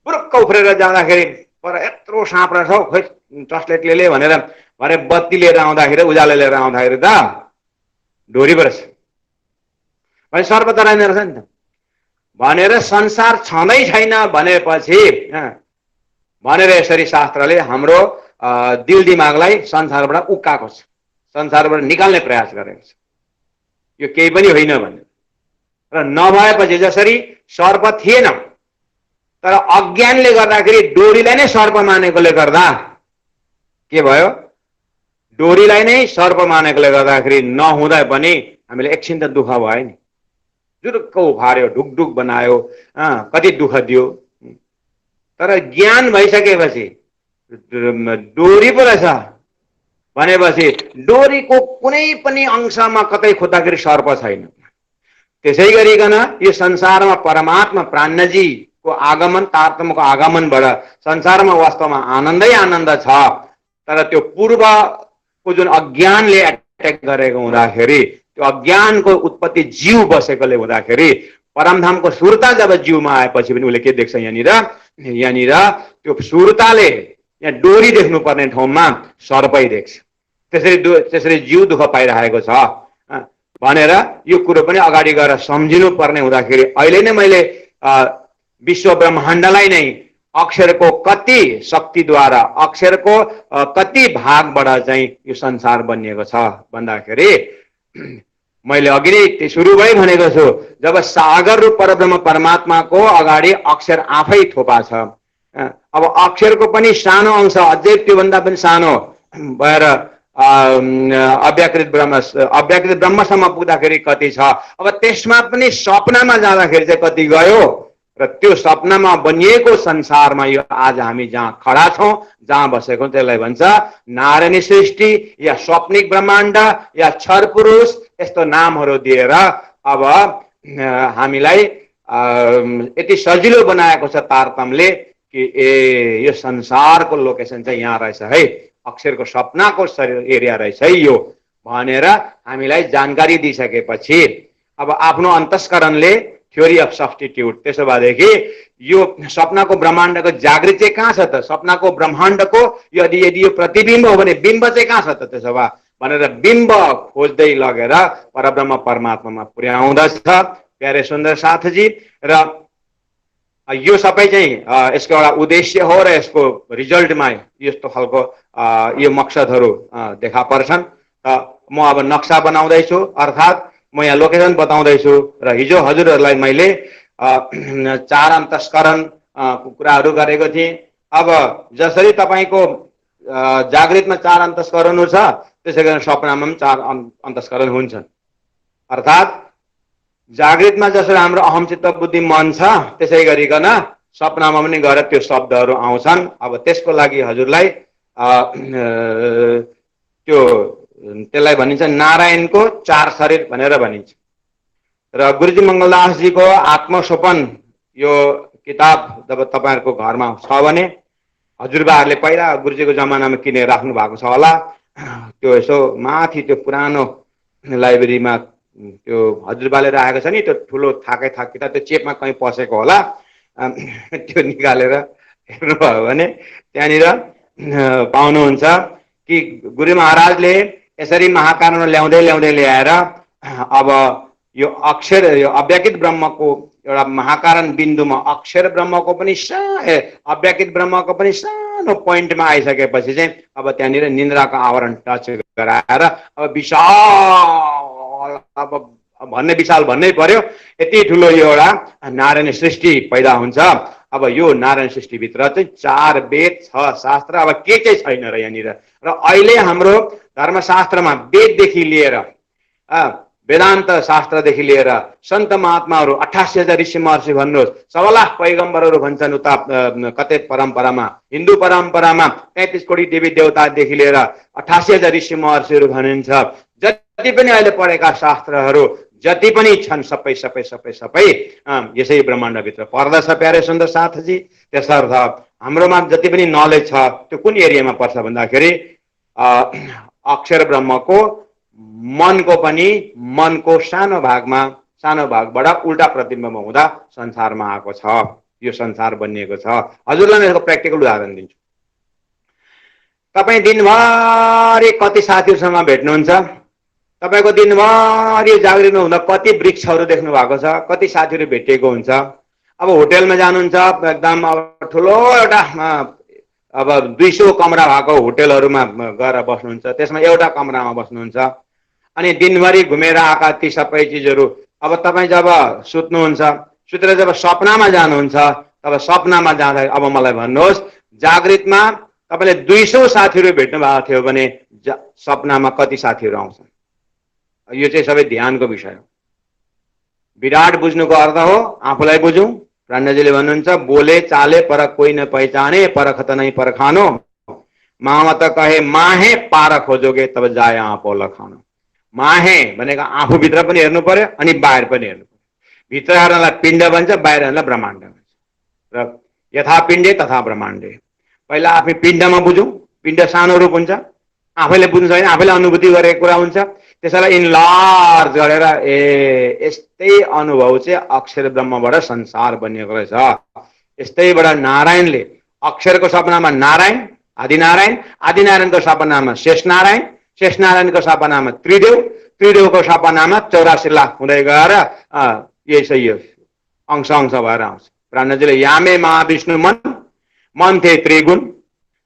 पुरुक्क उफ्रेर जाँदाखेरि पर यत्रो साँप रहेछ हौ, खोइ टर्चलाइटले भनेर भरे बत्ती लिएर आउँदाखेरि उज्यालो लिएर आउँदाखेरि त डोरी पो रहेछ भने सर्प त रहेन रहेछ नि त भनेर संसार छँदै छैन भनेपछि भनेर यसरी शास्त्रले हाम्रो दिल दिमागलाई संसारबाट उक्काएको छ, संसारबाट निकाल्ने प्रयास गरेको छ। यो केही पनि होइन भनेर र नभएपछि जसरी सर्प थिएन तर अज्ञानले गर्दाखेरि डोरीलाई नै सर्प मानेकोले गर्दा के भयो, डोरीलाई नै सर्प मानेकोले गर्दाखेरि नहुँदा पनि हामीले एकछिन त दुःख भयो नि, जुरुक्क उफार्यो, ढुकढुक बनायो, कति दुःख दियो। तर ज्ञान भइसकेपछि डोरी पो रहेछ भनेपछि डोरीको कुनै पनि अंशमा कतै खोज्दाखेरि सर्प छैन। त्यसै गरिकन यो संसारमा परमात्मा प्राणजीको आगमन तारतम्यको आगमनबाट संसारमा वास्तवमा आनन्दै आनन्द छ। तर त्यो पूर्वको जुन अज्ञानले एट्याक गरेको हुँदाखेरि त्यो अज्ञानको उत्पत्ति जीव बसेकोले हुँदाखेरि परमधामको सुरता जब जीवमा आएपछि पनि उसले के देख्छ, यहाँनिर त्यो सुरताले यहाँ डोरी देख्नुपर्ने ठाउँमा सर्पै देख्छ। त्यसरी जीव दुःख पाइरहेको छ भनेर यो कुरो पनि अगाडि गएर सम्झिनु पर्ने हुँदाखेरि अहिले नै मैले विश्व ब्रह्माण्डलाई नै अक्षरको कति शक्तिद्वारा अक्षरको कति भागबाट चाहिँ यो संसार बनिएको छ भन्दाखेरि मैले अघि नै सुरुमै भनेको छु, जब सागर रूप परब्रह्म परमात्माको अगाडि अक्षर आफै थोपा छ। अब अक्षरको पनि सानो अंश अझै त्योभन्दा पनि सानो भएर अव्याकृत ब्रह्मसम्म पुग्दाखेरि कति छ। अब त्यसमा पनि सपनामा जाँदाखेरि चाहिँ कति गयो र त्यो सपनामा बनिएको संसारमा यो आज हामी जहाँ खडा छौँ, जहाँ बसेको त्यसलाई भन्छ नारायणी सृष्टि या स्वप्निक ब्रह्माण्ड या क्षर पुरुष, यस्तो नामहरू दिएर अब हामीलाई यति सजिलो बनाएको छ तारतम्यले कि ए यो संसारको लोकेसन चाहिँ यहाँ रहेछ है, अक्षरको सपनाको एरिया रहेछ है यो भनेर हामीलाई जानकारी दिइसकेपछि अब आफ्नो अन्तस्करणले थ्योरी अफ सब्स्टिट्युट, त्यसो भएदेखि यो सपनाको ब्रह्माण्डको जागृत चाहिँ कहाँ छ त, सपनाको ब्रह्माण्डको यदि यो प्रतिबिम्ब हो भने बिम्ब चाहिँ कहाँ छ त, त्यसो भए भनेर बिम्ब खोज्दै लगेर परब्रह्म परमात्मामा पुर्याउँदछ प्यारे सुन्दर साथजी। र यो सबै चाहिँ यसको एउटा उद्देश्य हो र यसको रिजल्टमा यस्तो खालको यो मकसदहरू देखा पर्छन्। म अब नक्सा बनाउँदैछु, अर्थात् म यहाँ लोकेसन बताउँदैछु र हिजो हजुरहरूलाई मैले 4 अन्तस्करण कुराहरू गरेको थिएँ। अब जसरी तपाईँको जागृतमा 4 अन्तस्करणहरू छ त्यसै गरी सपनामा पनि 4 अन्तस्करण हुन्छन्। अर्थात् जागृतमा जसरी हाम्रो अहम चित्त बुद्धि मन छ त्यसै गरिकन सपनामा पनि गएर त्यो शब्दहरू आउँछन्। अब त्यसको लागि हजुरलाई त्यसलाई भनिन्छ नारायणको 4 शरीर भनेर भनिन्छ। र गुरुजी मङ्गलदासजीको आत्मसोपन यो किताब जब तपाईहरुको घरमा छ भने हजुरबाहरुले पहिला गुरुजीको जमानामा किनेर राख्नु भएको छ होला। त्यो यसो माथि त्यो पुरानो लाइब्रेरीमा त्यो हजुरबाले राखेको छ नि, त्यो ठुलो थाकै किताब त्यो चेपमा कहीँ पसेको होला, त्यो निकालेर हेर्नुभयो भने त्यहाँनिर पाउनुहुन्छ कि गुरु महाराजले यसरी महाकारण ल्याउँदै ल्याएर अब यो अक्षर यो अव्याकृत ब्रह्मको एउटा महाकारण बिन्दुमा अक्षर ब्रह्मको पनि अव्याकृत ब्रह्मको पनि सानो पोइन्टमा आइसकेपछि चाहिँ अब त्यहाँनिर निन्द्राको आवरण टच गराएर अब विशाल अब भन्नै पर्यो यति ठुलो यो एउटा नारायण सृष्टि पैदा हुन्छ। अब यो नारायण सृष्टिभित्र चाहिँ 4 वेद 6 शास्त्र अब के चाहिँ छैन र यहाँनिर। र अहिले हाम्रो धर्मशास्त्रमा वेददेखि लिएर वेदान्त शास्त्रदेखि लिएर सन्त महात्माहरू 88,000 ऋषि महर्षि भन्नुहोस्, 1.25 पैगम्बरहरू भन्छन् उता कतै परम्परामा, हिन्दू परम्परामा 33 कोटी देवी देवतादेखि लिएर 88,000 ऋषि महर्षिहरू भनिन्छ। जति पनि अहिले पढेका शास्त्रहरू जति पनि छन् सबै यसै ब्रह्माण्डभित्र पर्दछ। प्यारे सुन्दर साथजी, त्यसर्थ हाम्रोमा जति पनि नलेज छ त्यो कुन एरियामा पर्छ भन्दाखेरि अक्षर ब्रह्मको मनको सानो भागबाट उल्टा प्रतिबिम्ब हुँदा संसारमा आएको छ, यो संसार बनिएको छ। हजुरलाई म यसको प्र्याक्टिकल उदाहरण दिन्छु। तपाई दिनभरि कति साथीहरूसँग भेट्नुहुन्छ, तपाईको दिनभरि जागृत हुँदा कति वृक्षहरू देख्नु भएको छ, कति साथीहरू भेटिएको हुन्छ। अब होटलमा जानुहुन्छ, एकदम अब ठुलो एउटा अब 200 कमरा भएको होटलहरूमा गएर बस्नुहुन्छ, त्यसमा एउटा कमरामा बस्नुहुन्छ अनि दिनभरि घुमेर आएका ती सबै चिजहरू अब तपाईँ जब सुत्नुहुन्छ, सुतेर जब सपनामा जानुहुन्छ, तब सपनामा जाँदा अब मलाई भन्नुहोस् जागृतमा तपाईले 200 साथीहरू भेट्नु भएको थियो भने सपनामा कति साथीहरू आउँछन्? यो चाहिँ सबै ध्यानको विषय हो। विराट बुझ्नुको अर्थ हो आफूलाई बुझौं। प्राणजीले भन्नुहुन्छ बोले चाले पर कोही न पहिचाने, परख त नै परखानो, मामा त कहे माहे पार खोजोगे तब जाए आँपो लखानो। माहे भनेको आफूभित्र पनि हेर्नु पर्यो अनि बाहिर पनि हेर्नु पर्यो। भित्र हेर्नलाई पिण्ड भन्छ, बाहिर हेर्नलाई ब्रह्माण्ड भन्छ। र यथा पिण्डे तथा ब्रह्माण्डे। पहिला आफै पिण्डमा बुझौं, पिण्ड सानो रूप हुन्छ, आफैले बुझ्नु छैन, आफैले अनुभूति गरेको कुरा हुन्छ, त्यसैलाई इनलार्ज गरेर यस्तै अनुभव चाहिँ अक्षर ब्रह्मबाट संसार बनिएको रहेछ। यस्तैबाट नारायणले अक्षरको सपनामा नारायण, आदिनारायणको सपनामा शेषनारायण, शेषनारायणको सपनामा त्रिदेव, त्रिदेवको सपनामा 84 लाख हुँदै गएर यसै अंश भएर आउँछ। प्राणजीले यामे महाविष्णु मन थे त्रिगुण,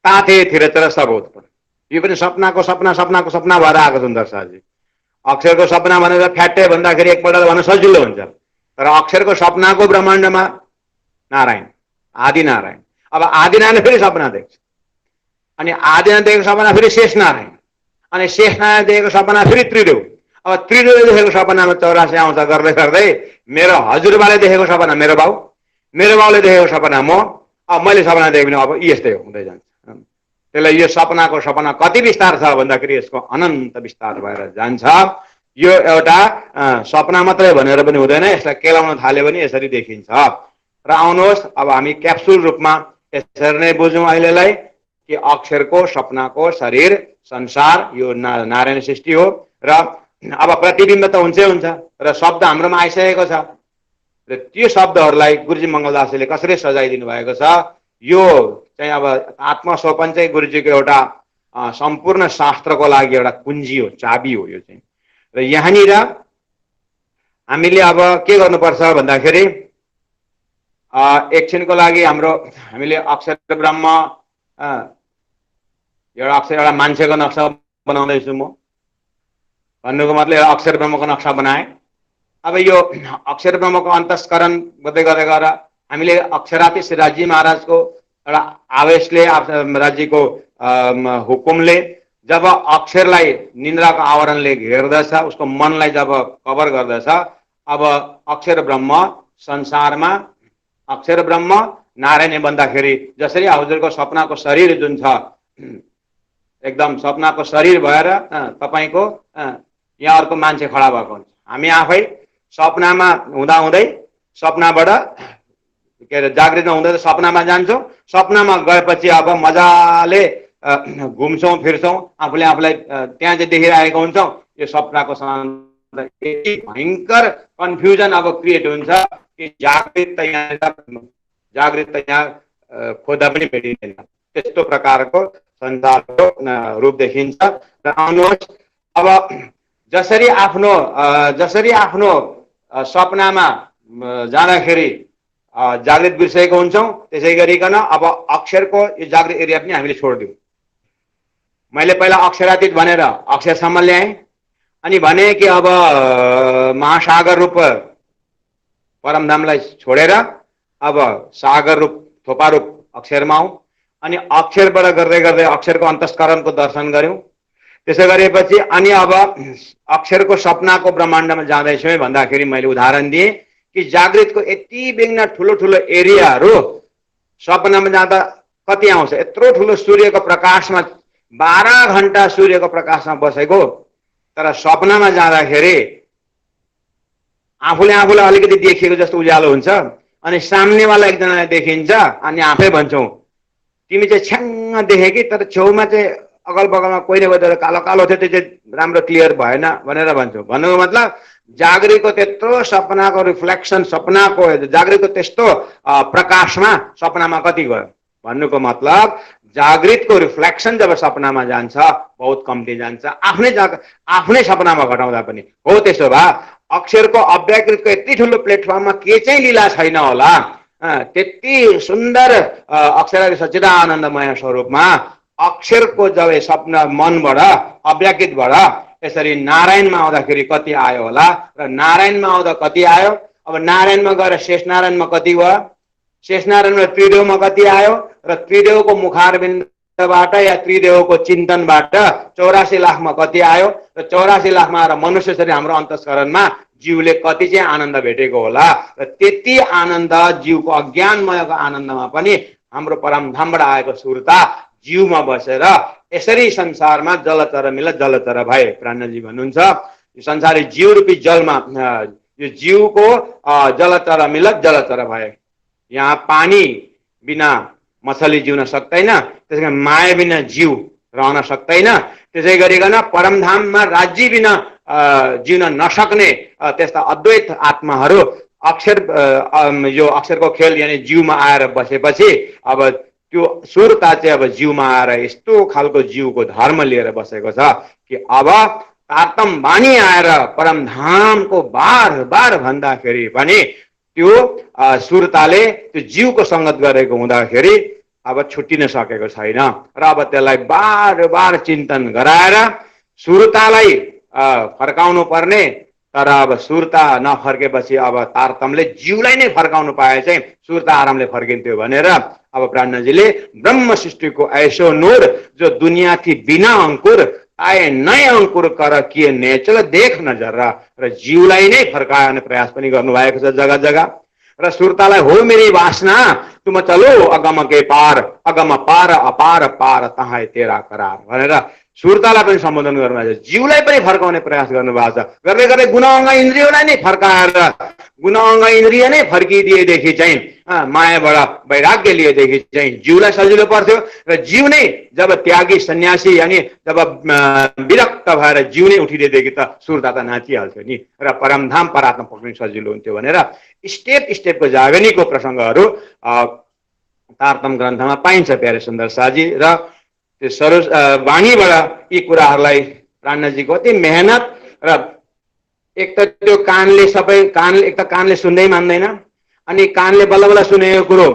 ताथे थिरचर सबोत्पन्न। यो पनि सपनाको सपना भएर आएको सुन्दर साथी। अक्षरको सपना भनेर फ्याट्टै भन्दाखेरि एकपल्ट भन्न सजिलो हुन्छ, तर अक्षरको सपनाको ब्रह्माण्डमा नारायण, आदिनारायण। अब आदिनारायण फेरि सपना देख्छ अनि आदिनारायण देखेको सपना फेरि शेषनारायण अनि शेषनारायण देखेको सपना फेरि त्रिदेव। अब त्रिदेव देखेको सपनामा 84 आउँछ गर्दै गर्दै मेरो हजुरबाले देखेको सपना मेरो बाउ, मेरो बाउले देखेको सपना म, अब मैले सपना देखेँ भने अब यस्तै हुँदै जान्छ। त्यसलाई यो सपनाको सपना कति विस्तार छ भन्दाखेरि यसको अनन्त विस्तार भएर जान्छ। यो एउटा सपना मात्रै भनेर पनि हुँदैन, यसलाई केलाउन थाल्यो भने यसरी देखिन्छ। र आउनुहोस् अब हामी क्याप्सुल रूपमा यसरी नै बुझौँ अहिलेलाई कि अक्षरको सपनाको शरीर संसार यो नारायण सृष्टि हो। र अब प्रतिबिम्ब त हुन्छै हुन्छ र शब्द हाम्रोमा आइसकेको छ र त्यो शब्दहरूलाई गुरुजी मङ्गलदासले कसरी सजाइदिनु भएको छ। यो चाहिँ अब आत्मसोपन चाहिँ गुरुजीको एउटा सम्पूर्ण शास्त्रको लागि एउटा कुञ्जी हो, चाबी हो यो चाहिँ। र यहाँनिर हामीले अब के गर्नुपर्छ भन्दाखेरि एकछिनको लागि हामीले अक्षर ब्रह्म एउटा मान्छेको नक्सा बनाउँदैछु म भन्नुको मतलब अक्षर ब्रह्मको नक्सा बनाए। अब यो अक्षर ब्रह्मको अन्तस्करण गर्दै गएर हामीले अक्षराती श्रीराजी महाराजको एउटा आवेशले राज्यको हुकुमले जब अक्षरलाई निन्द्राको आवरणले घेर्दछ, उसको मनलाई जब कभर गर्दछ, अब अक्षर ब्रह्म संसारमा, अक्षर ब्रह्म नारायण भन्दाखेरि जसरी हजुरको सपनाको शरीर जुन छ एकदम सपनाको शरीर भएर तपाईको यहाँ अर्को मान्छे खडा भएको हुन्छ। हामी आफै सपनामा हुँदै सपनाबाट के अरे जागृत हुँदै सपनामा जान्छौँ। सपनामा गएपछि अब मजाले घुम्छौँ फिर्छौँ, आफूले आफूलाई त्यहाँ चाहिँ देखिरहेको हुन्छौँ। यो सपनाको भयङ्कर कन्फ्युजन अब क्रिएट हुन्छ कि जागृत यहाँ खोज्दा पनि भेटिँदैन। त्यस्तो प्रकारको संसारको रूप देखिन्छ। र आउनुहोस् अब जसरी आफ्नो सपनामा जाँदाखेरि जागृत बिर्सेको हुन्छौँ, त्यसै गरिकन अब अक्षरको यो जागृत एरिया पनि हामीले छोडिदिउँ। मैले पहिला अक्षरातीत भनेर अक्षरसम्म ल्याएँ, अनि भने कि अब महासागर रूप परमधामलाई छोडेर अब सागर रूप थोपा रूप अक्षरमा आउँ, अनि अक्षरबाट गर्दै गर्दै अक्षरको अन्तस्करणको दर्शन गऱ्यौँ। त्यसो गरेपछि अनि अब अक्षरको सपनाको ब्रह्माण्डमा जाँदैछौँ भन्दाखेरि मैले उदाहरण दिएँ कि जागृतको यति बिघ्न ठुलो ठुलो एरियाहरू सपनामा जाँदा कति आउँछ। यत्रो ठुलो सूर्यको प्रकाशमा 12 घण्टा सूर्यको प्रकाशमा बसेको, तर सपनामा जाँदाखेरि आफूले अलिकति देखिएको जस्तो उज्यालो हुन्छ, अनि सामनेवाला एकजनालाई देखिन्छ, अनि आफै भन्छौँ तिमी चाहिँ छ्याङ्ग देखे कि तर छेउमा चाहिँ अगल बगलमा कोही न कोही कालो कालो थियो, त्यो चाहिँ राम्रो क्लियर भएन भनेर भन्छौँ। भन्नुको मतलब जागृतको त्यत्रो सपनाको रिफ्लेक्सन, सपनाको जागृतको त्यस्तो प्रकाशमा सपनामा कति गयो भन्नुको मतलब जागृतको रिफ्लेक्सन जब सपनामा जान्छ बहुत कम्ती जान्छ, आफ्नै सपनामा घटाउँदा पनि हो। त्यसो भए अक्षरको अव्याकृतको यति ठुलो प्लेटफर्ममा के चाहिँ लीला छैन होला। त्यति सुन्दर अक्षर सच्चिदानन्दमय स्वरूपमा अक्षरको जब सपना मनबाट अव्याकृतबाट यसरी नारायणमा आउँदाखेरि कति आयो होला, र नारायणमा आउँदा कति आयो। अब नारायणमा गएर शेष नारायणमा कति भयो, शेष नारायणमा त्रिदेवमा कति आयो, र त्रिदेवको मुखारविन्दबाट या त्रिदेवको चिन्तनबाट 84 लाखमा कति आयो, र 84 लाखमा आएर मनुष्य शरीर हाम्रो अन्तस्करणमा जीवले कति चाहिँ आनन्द भेटेको होला। र त्यति आनन्द जीवको अज्ञानमयको आनन्दमा पनि हाम्रो परमधामबाट आएको सुरता जीवमा बसेर यसरी संसारमा जलचर मिल जलचर भए। प्राणजी भन्नुहुन्छ यो संसारी जीव रूपी जलमा यो जीवको जलचर मिल जलचर भए। यहाँ पानी बिना मछली जिउन सक्दैन, त्यसै माया बिना जीव रहन सक्दैन। त्यसै गरिकन परमधाममा राज्य बिना जिउन नसक्ने त्यस्ता अद्वैत आत्माहरू अक्षर यो अक्षरको खेल यानी जीवमा आएर बसेपछि अब त्यो सुरता चाहिँ अब जीवमा आएर यस्तो खालको जीवको धर्म लिएर बसेको छ कि अब तारतम बानी आएर परमधामको बार बार भन्दाखेरि पनि त्यो सुरताले त्यो जीवको संगत गरेको हुँदाखेरि अब छुट्टिन सकेको छैन, र अब त्यसलाई बार बार चिन्तन गराएर सुरतालाई फर्काउनु पर्ने। तर अब सुरता नफर्केपछि अब तारतमले जीवलाई नै फर्काउनु पाए चाहिँ सुरता आरामले फर्किन्थ्यो भनेर अब प्राणजीले ब्रह्म सृष्टिको ऐसो नूर जो दुनिया थी बिना अंकुर आए नए अंकुर कर किए नेचल देख नजर, र जीवलाई नै फर्काउने प्रयास पनि गर्नुभएको छ जग्गा जग्गा। र सुरतालाई हो मेरी वासना तुम चलो अगम के पार, अगम पार अपार पार तहाँ तेरा करार भनेर सुरतालाई पनि सम्बोधन गर्नुभएको छ। जीवलाई पनि फर्काउने प्रयास गर्नुभएको छ। गर्दै गर्दै गुण इन्द्रियलाई नै फर्काएर गुण इन्द्रिय नै फर्किदिएदेखि चाहिँ मायाबाट वैराग्य लिएदेखि चाहिँ जीवलाई सजिलो पर्थ्यो। र जीव नै जब त्यागी सन्यासी यानी जब विरक्त भएर जीव नै उठिदिएदेखि त सुरता त नाचिहाल्थ्यो नि, र परमधाम परात्मा पक्रिनु सजिलो हुन्थ्यो भनेर स्टेप स्टेपको जागरणीको प्रसङ्गहरू तारतम ग्रन्थमा पाइन्छ प्यारे सुन्दर साजी। र त्यो सरोज वाणीबाट यी कुराहरूलाई प्राणजीको अति मेहनत, र एक त त्यो कानले सबै एक त कानले सुन्दै मान्दैन, अनि कानले बल्ल बल्ल सुनेको कुरो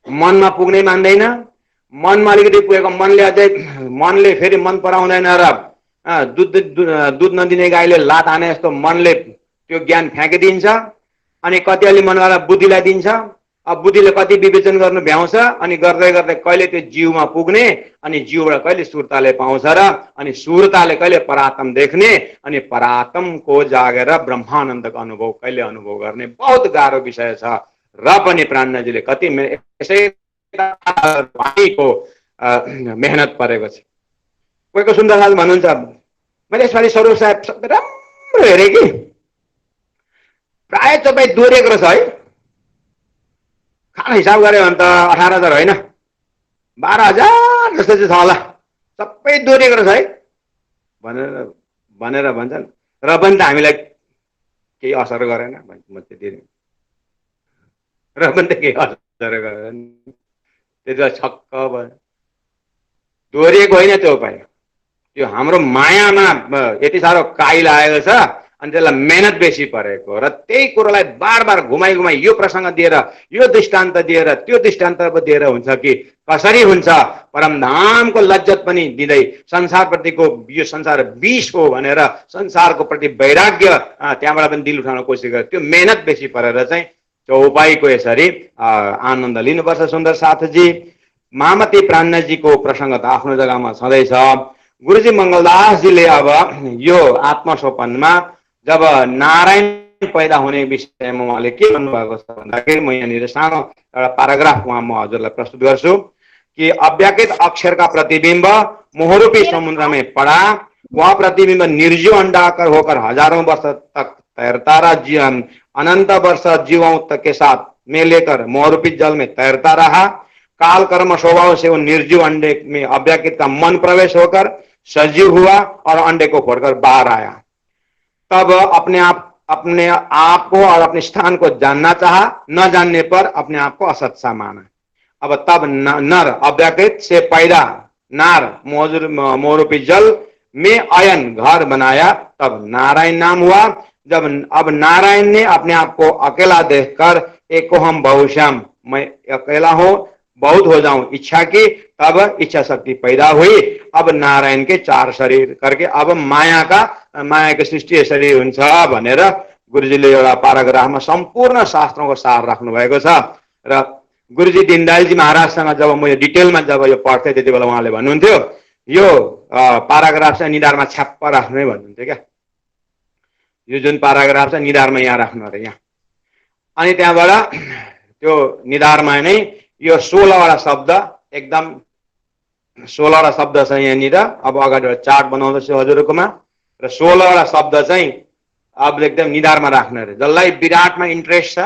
मनमा पुग्नै मान्दैन, मनमा अलिकति पुगेको मनले फेरि मन पराउँदैन, र दुध नदिने गाईले लात हाने जस्तो मनले त्यो ज्ञान फ्याँकिदिन्छ। अनि कति अलि मनवाला बुद्धिलाई दिन्छ, अब बुद्धिले कति विवेचन गर्नु भ्याउँछ, अनि गर्दै गर्दै कहिले त्यो जीवमा पुग्ने, अनि जीवबाट कहिले सुरताले पाउँछ, र अनि सुरताले कहिले परात्म देख्ने, अनि परात्मको जागेर ब्रह्मानन्दको अनुभव कहिले अनुभव गर्ने बहुत गाह्रो विषय छ। र पनि प्राणजीले कति यसै वाणीको मेहनत परेको छ। कोहीको सुन्दर लाल भन्नुहुन्छ मैले यसपालि स्वरूप साहब शब्द राम्रो हेरेँ कि प्राय तपाईँ दोहोरिएको रहेछ है। खाना हिसाब गऱ्यो भने त 18,000 होइन 12,000 जस्तो चाहिँ छ होला, सबै दोहोरिएको रहेछ है भनेर भन्छन्। र पनि त हामीलाई केही असर गरेन म त्यति र पनि त केही असर गरेन, त्यति छक्क भयो। दोहोरिएको होइन त्यो उपाय, त्यो हाम्रो मायामा यति साह्रो काई लागेको छ अनि त्यसलाई मेहनत बेसी परेको र त्यही कुरोलाई बार बार घुमाइ घुमाइ यो प्रसङ्ग दिएर यो दृष्टान्त दिएर त्यो दृष्टान्त दिएर हुन्छ कि कसरी हुन्छ परमधामको लज्जत पनि दिँदै संसारप्रतिको यो संसार विष हो भनेर संसारको प्रति वैराग्य त्यहाँबाट पनि दिल उठाउन कोसिस गर्यो। त्यो मेहनत बेसी परेर चाहिँ चौपाईको यसरी आनन्द लिनुपर्छ। सुन्दर साथजी महामती प्राणजीको प्रसङ्ग त आफ्नो जग्गामा छँदैछ। गुरुजी मङ्गलदासजीले अब यो आत्मसोपनमा जब नारायण पैदा हुने विषयमा उहाँले के भन्नुभएको छ भन्दाखेरि म यहाँनिर सानो एउटा प्याराग्राफ उहाँ म हजुरलाई प्रस्तुत गर्छु कि अव्याकृत अक्षर का प्रतिबिंब मोहरूपी समुद्र में पड़ा, वह प्रतिबिंब निर्जीव अंडाकार होकर हजारों वर्ष तक तैरता रहा, अनंत वर्ष जीवों तक के साथ में लेकर मोहरूपी जल में तैरता रहा। काल कर्म स्वभाव से वो निर्जीव अंडे में अव्याकृत का मन प्रवेश होकर सजीव हुआ और अंडे को फोड़कर बाहर आया। तब अपने आप को और अपने स्थान को जानना चाहा, न जानने पर अपने आप को असत्सा माना। अब तब नर अव्याकृत से पैदा नार मोहरूपी जल में अयन घर बनाया, तब नारायण नाम हुआ। जब अब नारायण ने अपने आप को अकेला देखकर एको हम बहुश्याम, मैं अकेला हूं बहुत हो जाऊं इच्छा की, तब इच्छा शक्ति पैदा हुई। अब नारायण के 4 शरीर करके अब माया की सृष्टि यसरी हुन्छ भनेर गुरुजीले एउटा प्याराग्राफमा सम्पूर्ण शास्त्रको सार राख्नु भएको छ। र गुरुजी दीनदयालजी महाराजसँग जब म यो डिटेलमा जब यो पढ्थेँ त्यति बेला उहाँले भन्नुहुन्थ्यो यो प्याराग्राफ चाहिँ निधारमा छ्याप्प राख्नै भन्नुहुन्थ्यो क्या। यो जुन प्याराग्राफ छ निधारमा यहाँ राख्नु अरे यहाँ, अनि त्यहाँबाट त्यो निधारमा नै यो 16वटा शब्द एकदम 16वटा शब्द छ यहाँनिर। अब अगाडि एउटा चार्ट बनाउँदैछु हजुरहरुकोमा र 16वटा शब्द चाहिँ अब एकदम निधारमा राख्नु अरे। जसलाई विराटमा इन्ट्रेस्ट छ,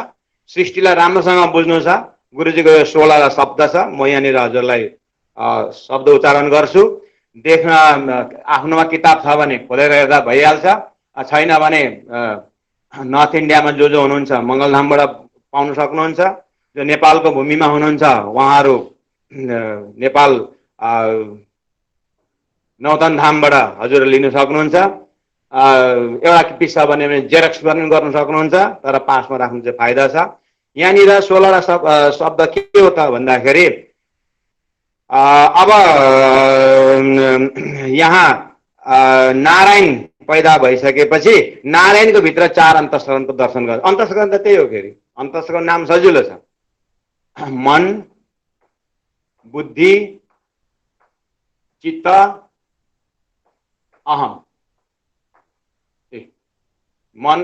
सृष्टिलाई राम्रोसँग बुझ्नु छ, गुरुजीको यो 16वटा शब्द छ। म यहाँनिर हजुरलाई शब्द उच्चारण गर्छु। देख्न आफ्नोमा किताब छ भने खोलेर हेर्दा भइहाल्छ, छैन भने नर्थ इन्डियामा जो हुनुहुन्छ मङ्गलधामबाट पाउन सक्नुहुन्छ। जो नेपालको भूमिमा हुनुहुन्छ उहाँहरू नेपाल नौतन धामबाट हजुर लिन सक्नुहुन्छ। एउटा पिस छ भने जेरक्स पनि गर्न सक्नुहुन्छ, तर 5 मा राख्नु चाहिँ फाइदा छ। यहाँनिर 16वटा शब्द के हो त भन्दाखेरि अब यहाँ नारायण पैदा भइसकेपछि नारायणको भित्र 4 अन्तस्करणको दर्शन गर्छ। अन्तस्करण त त्यही हो, फेरि अन्तस्करण नाम सजिलो छ। मन, बुद्धि, चित्त, अहम। मन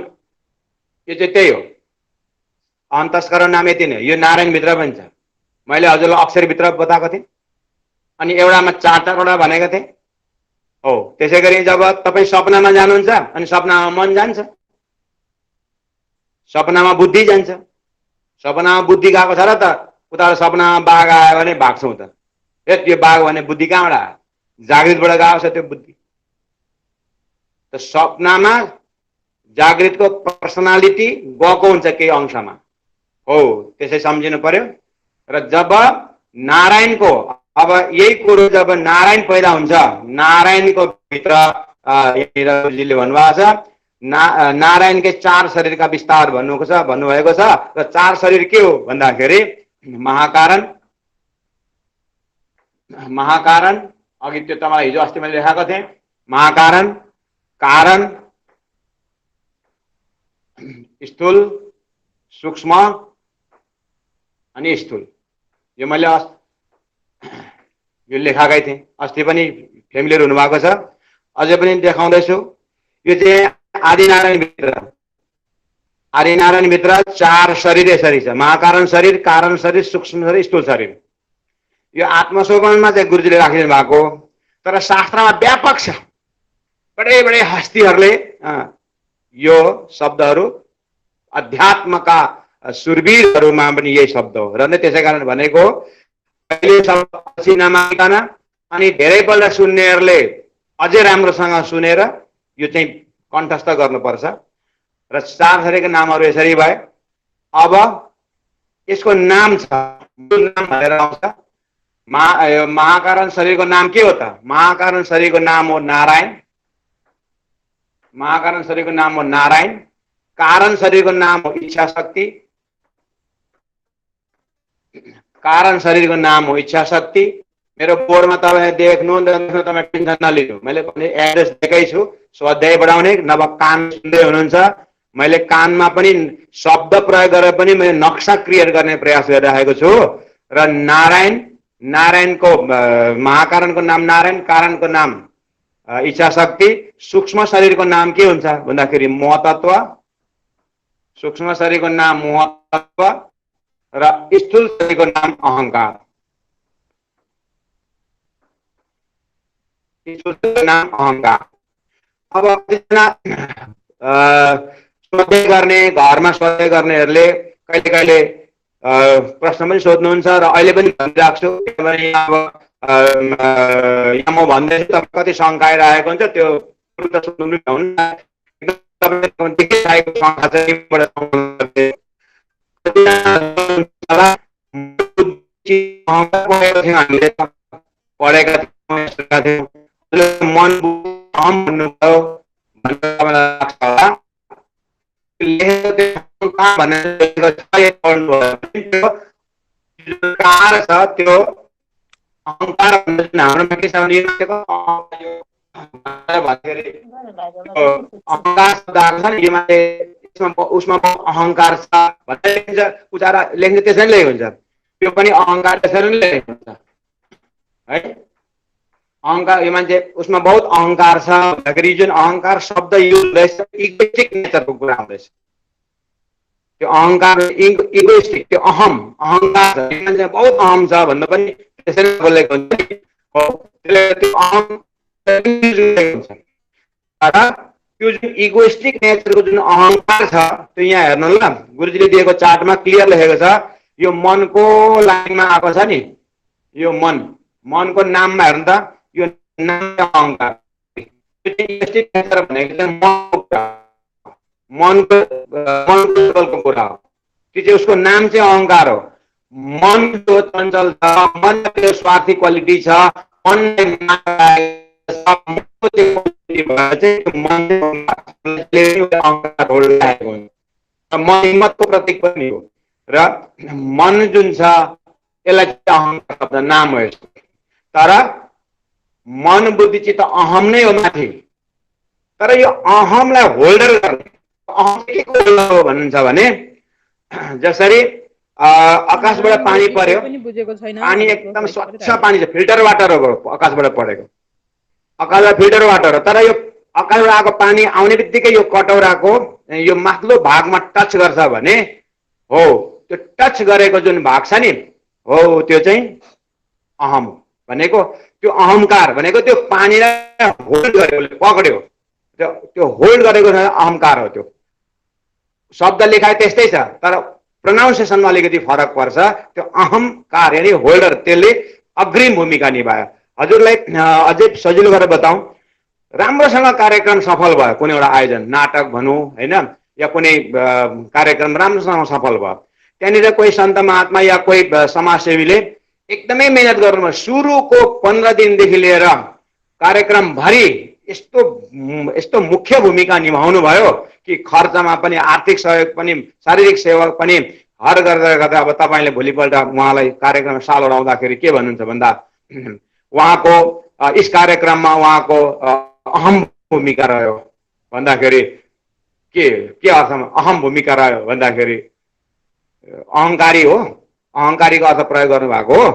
यो चाहिँ त्यही हो। अन्तस्करण नाम यति नै, यो नारायण भित्र पनि छ। मैले हजुरलाई अक्षर भित्र बताएको थिएँ अनि एउटामा 4-4वटा भनेको थिएँ हो। त्यसै गरी जब तपाईँ सपनामा जानुहुन्छ अनि सपनामा मन जान्छ, सपनामा बुद्धि जान्छ। सपनामा बुद्धि गएको छ र त उता सपनामा बाघ आयो भने भाग्छौँ त। यो बाघ भने बुद्धि कहाँबाट आयो? जागृतबाट गएको छ त्यो बुद्धि। त सपनामा जागृतको पर्सनालिटी गएको हुन्छ केही अंशमा हो, त्यसै सम्झिनु पर्यो। र जब नारायणको अब यही कुरो जब नारायण पैदा हुन्छ, नारायणको भित्र यहाँनिर भन्नुभएको छ नारायणकै 4 शरीरका विस्तार भन्नुभएको छ। र 4 शरीर के हो भन्दाखेरि महाकारण अघि त्यो तपाईँलाई हिजो अस्ति मैले लेखाएको थिएँ। महाकारण, कारण, स्थूल, सूक्ष्म अनि स्थूल। यो मैले यो लेखाएकै थिएँ, अस्ति पनि फ्यामिलियर हुनुभएको छ, अझै पनि देखाउँदैछु। यो चाहिँ आदिनारायण भित्र आदिनारायण भित्र 4 शरीर यसरी छ, महाकारण शरीर, कारण शरीर, सूक्ष्म शरीर, स्थूल शरीर। यो आत्मसोपानमा चाहिँ गुरुजीले राखिदिनु भएको, तर शास्त्रमा व्यापक छ। बडे बडे हस्तीहरूले यो शब्दहरू अध्यात्मका सुरवीरहरूमा पनि यही शब्द हो र नै त्यसै कारण भनेको पहिले शब्द नमानिकन अनि धेरैपल्ट सुन्नेहरूले अझै राम्रोसँग सुनेर यो चाहिँ कण्ठस्थ गर्नुपर्छ। र 4 शरीरका नामहरू यसरी भए। अब यसको नाम छ, नाम भनेर आउँछ। महाकारण शरीरको नाम के हो त? महाकारण शरीरको नाम हो नारायण। महाकारण शरीरको नाम हो नारायण। कारण शरीरको नाम हो इच्छा शक्ति। कारण शरीरको नाम हो इच्छा शक्ति। मेरो बोर्डमा तपाईँ देख्नु तपाईँ टेन्सन नलिनु, मैले पनि एड्रेस दिएकै छु। स्वाध्याय बढाउने नभए कान सुन्दै हुनुहुन्छ, मैले कानमा पनि शब्द प्रयोग गरेर पनि मैले नक्सा क्रिएट गर्ने प्रयास गरिरहेको छु। र नारायणको महाकारणको नाम नारायण, कारणको नाम इच्छा शक्ति, सूक्ष्म शरीरको नाम के हुन्छ भन्दाखेरि महतत्व, सूक्ष्म शरीरको नाम महतत्व र स्थूल शरीरको नाम अहंकार। स्थूल शरीरको नाम अहंकार। अब स्वाध्याय गर्ने, घरमा स्वाध्याय गर्नेहरूले कहिले कहिले प्रश्न पनि सोध्नुहुन्छ र अहिले पनि भनिरहेको छु। किनभने यहाँ म भन्दैछु तपाईँ कति शङ्का आइरहेको हुन्छ, त्यो सोध्नु हुन्न। पढेका थियौँ, मन भन्नुभयो त्यो अहंकार हाम्रो के छ भने अहंकार शब्द उसमा अहंकार छ भनेर उचारा लेख्ने त्यसरी लेखेको हुन्छ। त्यो पनि अहंकार त्यसरी लेखेको हुन्छ है। अहंकार यो मान्छे उसमा बहुत अहंकार छ भन्दाखेरि जुन अहंकार शब्द युज हुँदैछ इगोइस्टिक नेचरको कुरा हुँदैछ। त्यो अहंकार इगोइस्टिक, त्यो अहंकार मान्छे बहुत अहम छ भन्दा पनि त्यसरी बोलेको हुन्छ। त्यो अहम हुन्छ तर त्यो जुन इगोइस्टिक नेचरको जुन अहंकार छ त्यो यहाँ हेर्नु ल, गुरुजीले दिएको चार्टमा क्लियर लेखेको छ। यो मनको लाइनमा आएको छ नि, यो मनको नाममा हेर्नु त, यो नाम अहंकार मनको कुरा हो। त्यो चाहिँ उसको नाम चाहिँ अहंकार हो। मन जो चञ्चल छ, मन त्यो स्वार्थी क्वालिटी छ, मन हिम्मतको प्रतीक पनि हो र मन जुन छ यसलाई अहंकार शब्द नाम हो यसको। तर मन बुद्धि चित्त अहम नै हो माथि। तर यो अहमलाई होल्डर गर्ने अहम के हो भन्नुहुन्छ भने जसरी आकाशबाट पानी पर्यो, पानी एकदम स्वच्छ पानी छ, फिल्टर वाटर हो आकाशबाट परेको, आकाशबाट फिल्टर वाटर हो। तर यो आकाशबाट आएको पानी आउने बित्तिकै यो कटौराको यो माथिल्लो भागमा टच गर्छ भने हो त्यो टच गरेको जुन भाग छ नि हो त्यो चाहिँ अहम भनेको। त्यो अहंकार भनेको त्यो पानीलाई होल्ड गर्यो, पक्ड्यो, त्यो होल्ड गरेको अहंकार हो। त्यो शब्द लेखाइ त्यस्तै छ तर प्रोनाउन्सिएसनमा अलिकति फरक पर्छ। त्यो अहंकार यानी होल्डर, त्यसले अग्रिम भूमिका निभायो। हजुरलाई अझै सजिलो गरेर बताउँ, राम्रोसँग कार्यक्रम सफल भयो, कुनै एउटा आयोजन नाटक भनौँ होइन या कुनै कार्यक्रम राम्रोसँग सफल भयो, त्यहाँनिर कोही सन्त महात्मा या कोही समाजसेवीले एकदमै मेहनत गर्नुभयो। सुरुको 15 दिनदेखि लिएर कार्यक्रम भरि यस्तो मुख्य भूमिका निभाउनु भयो कि खर्चमा पनि, आर्थिक सहयोग पनि, शारीरिक सेवा पनि हर गर्दा गर्दा अब तपाईँले भोलिपल्ट उहाँलाई कार्यक्रम साल उडाउँदाखेरि के भन्नुहुन्छ भन्दा उहाँको यस कार्यक्रममा उहाँको अहम भूमिका रह्यो भन्दाखेरि के अर्थमा अहम भूमिका रह्यो भन्दाखेरि अहंकारी हो, अहंकारीको अर्थ प्रयोग गर्नु भएको हो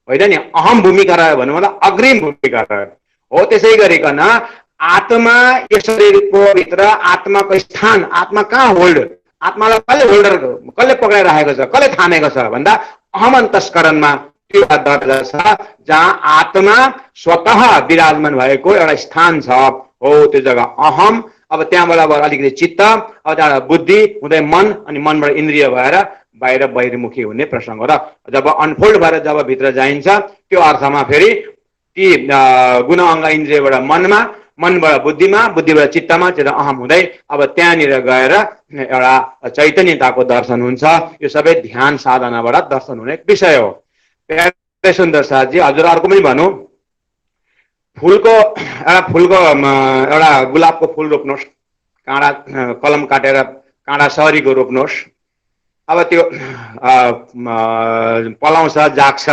होइन नि। अहम भूमिका रह्यो भन्नु मतलब अग्रिम भूमिका रह्यो हो। त्यसै गरिकन आत्मा यो शरीरको भित्र आत्माको स्थान, आत्मा कहाँ होल्ड आत्मालाई कसले होल्डर कसले पक्राइराखेको छ कसले थामेको छ भन्दा अहम अन्तस्करणमा त्यो दर्जा छ जहाँ आत्मा स्वतः विराजमान भएको एउटा स्थान छ हो त्यो जग्गा अहम। अब त्यहाँबाट अब अलिकति चित्त, अब त्यहाँबाट बुद्धि हुँदै मन, अनि मनबाट इन्द्रिय भएर बाहिर बहिर्मुखी हुने प्रसङ्ग। र जब अनफोल्ड भएर जब भित्र जाइन्छ त्यो अर्थमा फेरि ती गुण अङ्ग इन्द्रियबाट मनमा, मनबाट बुद्धिमा, बुद्धिबाट चित्तमा, चित्त अहम हुँदै अब त्यहाँनिर गएर एउटा चैतन्यताको दर्शन हुन्छ। यो सबै ध्यान साधनाबाट दर्शन हुने विषय हो। प्यारे सुन्दर साथजी, हजुर अर्को पनि भनौँ, फुलको एउटा गुलाबको फुल रोप्नुहोस्, काँडा कलम काटेर काँडा सरीको रोप्नुहोस्। अब त्यो पलाउँछ, जाग्छ,